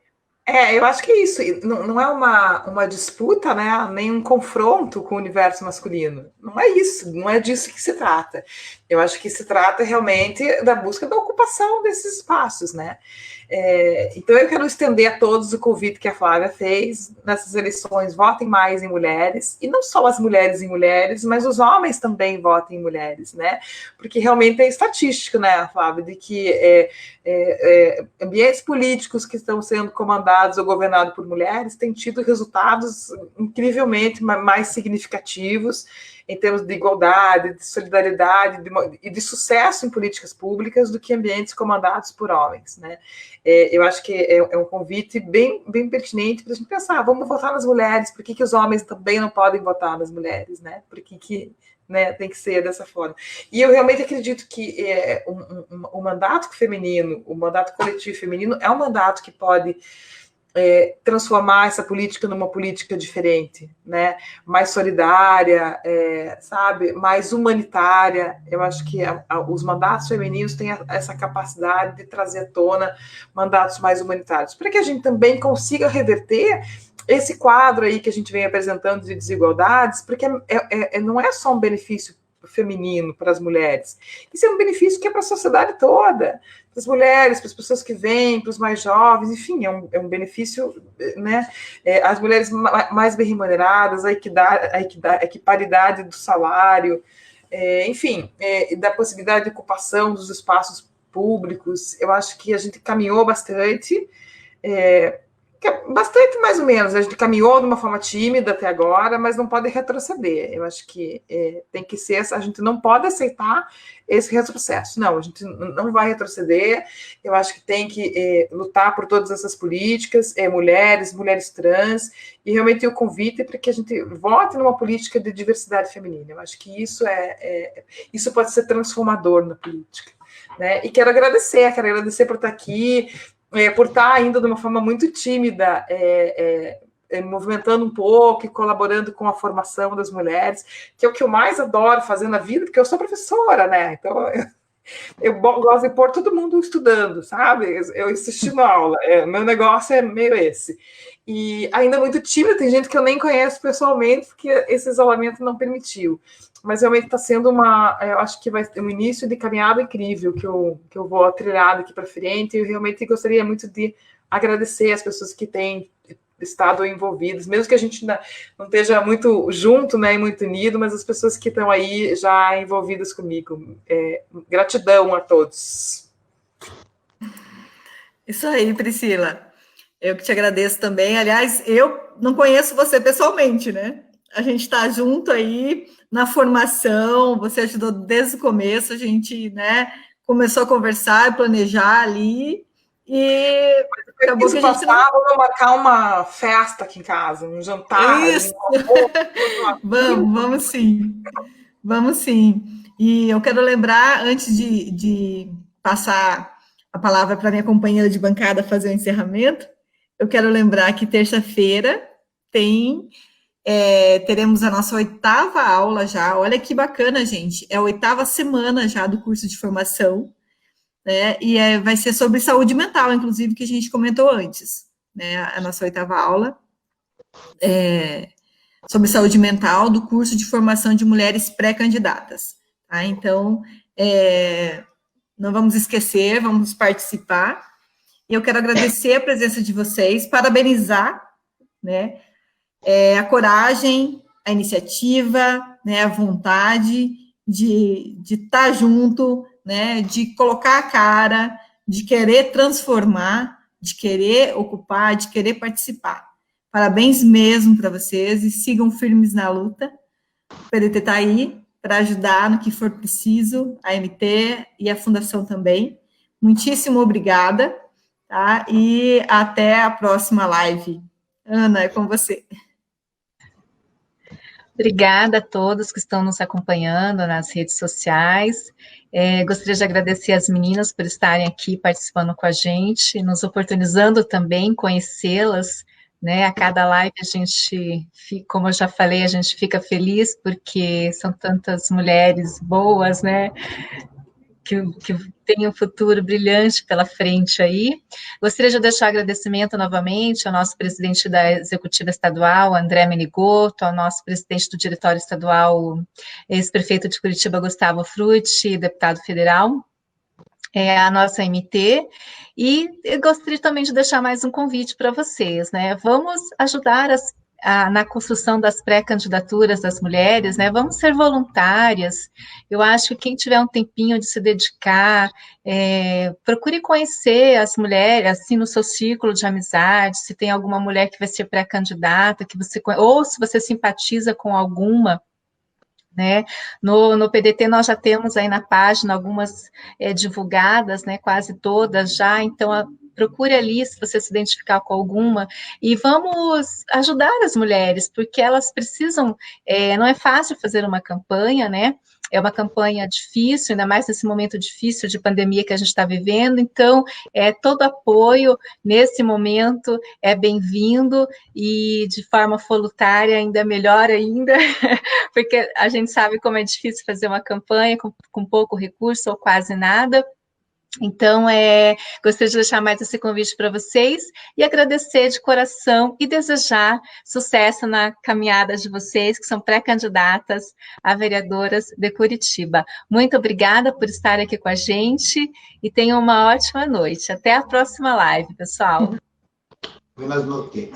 Eu acho que é isso, não é uma disputa, né, nem um confronto com o universo masculino, não é isso, não é disso que se trata. Eu acho que se trata realmente da busca da ocupação desses espaços, né. Então eu quero estender a todos o convite que a Flávia fez nessas eleições: votem mais em mulheres, e não só as mulheres em mulheres, mas os homens também votem em mulheres, né, porque realmente é estatístico, né, Flávia, de que ambientes políticos que estão sendo comandados ou governados por mulheres têm tido resultados incrivelmente mais significativos em termos de igualdade, de solidariedade e de sucesso em políticas públicas do que ambientes comandados por homens, né? Eu acho que é um convite bem pertinente para a gente pensar: vamos votar nas mulheres, por que os homens também não podem votar nas mulheres, né? Por que né, tem que ser dessa forma. E eu realmente acredito que o mandato feminino, o mandato coletivo feminino é um mandato que pode transformar essa política numa política diferente, né? Mais solidária, sabe? Mais humanitária. Eu acho que os mandatos femininos têm essa capacidade de trazer à tona mandatos mais humanitários, para que a gente também consiga reverter esse quadro aí que a gente vem apresentando de desigualdades, porque não é só um benefício feminino para as mulheres, isso é um benefício que é para a sociedade toda, para as mulheres, para as pessoas que vêm, para os mais jovens, enfim, é um benefício, né? As mulheres mais bem remuneradas, a equiparidade do salário, enfim, da possibilidade de ocupação dos espaços públicos. Eu acho que a gente caminhou bastante, bastante mais ou menos, a gente caminhou de uma forma tímida até agora, mas não pode retroceder. Eu acho que tem que ser, a gente não pode aceitar esse retrocesso, não, a gente não vai retroceder. Eu acho que tem que lutar por todas essas políticas, mulheres trans, e realmente o convite para que a gente vote numa política de diversidade feminina. Eu acho que isso isso pode ser transformador na política, né? E quero agradecer por estar aqui, por estar ainda de uma forma muito tímida, movimentando um pouco e colaborando com a formação das mulheres, que é o que eu mais adoro fazer na vida, porque eu sou professora, né? Então, eu gosto de pôr todo mundo estudando, sabe? Eu assistindo a aula. Meu negócio é meio esse. E ainda muito tímida, tem gente que eu nem conheço pessoalmente, porque esse isolamento não permitiu. Mas realmente está sendo eu acho que vai ter um início de caminhada incrível que eu vou trilhar daqui para frente. E eu realmente gostaria muito de agradecer as pessoas que têm estado envolvidas, mesmo que a gente não esteja muito junto, né, e muito unido, mas as pessoas que estão aí já envolvidas comigo. Gratidão a todos. Isso aí, Priscila. Eu que te agradeço também. Aliás, eu não conheço você pessoalmente, né? A gente está junto aí na formação, você ajudou desde o começo, a gente, né, começou a conversar, planejar ali, e acabou que a gente vamos marcar uma festa aqui em casa, um jantar. Isso! Vamos sim. E eu quero lembrar, antes de passar a palavra para minha companheira de bancada fazer o encerramento, eu quero lembrar que terça-feira teremos a nossa 8ª aula já. Olha que bacana, gente. É a 8ª semana já do curso de formação, né? E vai ser sobre saúde mental, inclusive, que a gente comentou antes, né? A nossa 8ª aula sobre saúde mental do curso de formação de mulheres pré-candidatas, tá? Então, não vamos esquecer, vamos participar. E eu quero agradecer a presença de vocês, parabenizar, né? A coragem, a iniciativa, né, a vontade de estar junto, né, de colocar a cara, de querer transformar, de querer ocupar, de querer participar. Parabéns mesmo para vocês e sigam firmes na luta. O PDT está aí para ajudar no que for preciso, a MT e a Fundação também. Muitíssimo obrigada, tá? E até a próxima live. Ana, é com você. Obrigada a todos que estão nos acompanhando nas redes sociais. Gostaria de agradecer as meninas por estarem aqui participando com a gente, nos oportunizando também conhecê-las, né? A cada live a gente, como eu já falei, a gente fica feliz porque são tantas mulheres boas, né? Que tem um futuro brilhante pela frente aí. Gostaria de deixar agradecimento novamente ao nosso presidente da Executiva Estadual, André Menigoto, ao nosso presidente do Diretório Estadual, ex-prefeito de Curitiba, Gustavo Frutti, deputado federal, a nossa MT, e eu gostaria também de deixar mais um convite para vocês, né? Vamos ajudar na construção das pré-candidaturas das mulheres, né? Vamos ser voluntárias. Eu acho que quem tiver um tempinho de se dedicar, procure conhecer as mulheres, assim, no seu círculo de amizade, se tem alguma mulher que vai ser pré-candidata, ou se você simpatiza com alguma, né? No PDT nós já temos aí na página algumas divulgadas, né? Quase todas já, então procure ali se você se identificar com alguma e vamos ajudar as mulheres, porque elas precisam, não é fácil fazer uma campanha, né? É uma campanha difícil, ainda mais nesse momento difícil de pandemia que a gente está vivendo, então todo apoio nesse momento é bem-vindo e de forma voluntária ainda melhor ainda, porque a gente sabe como é difícil fazer uma campanha com pouco recurso ou quase nada. Então, gostaria de deixar mais esse convite para vocês e agradecer de coração e desejar sucesso na caminhada de vocês, que são pré-candidatas a vereadoras de Curitiba. Muito obrigada por estar aqui com a gente e tenham uma ótima noite. Até a próxima live, pessoal. Buenas noches.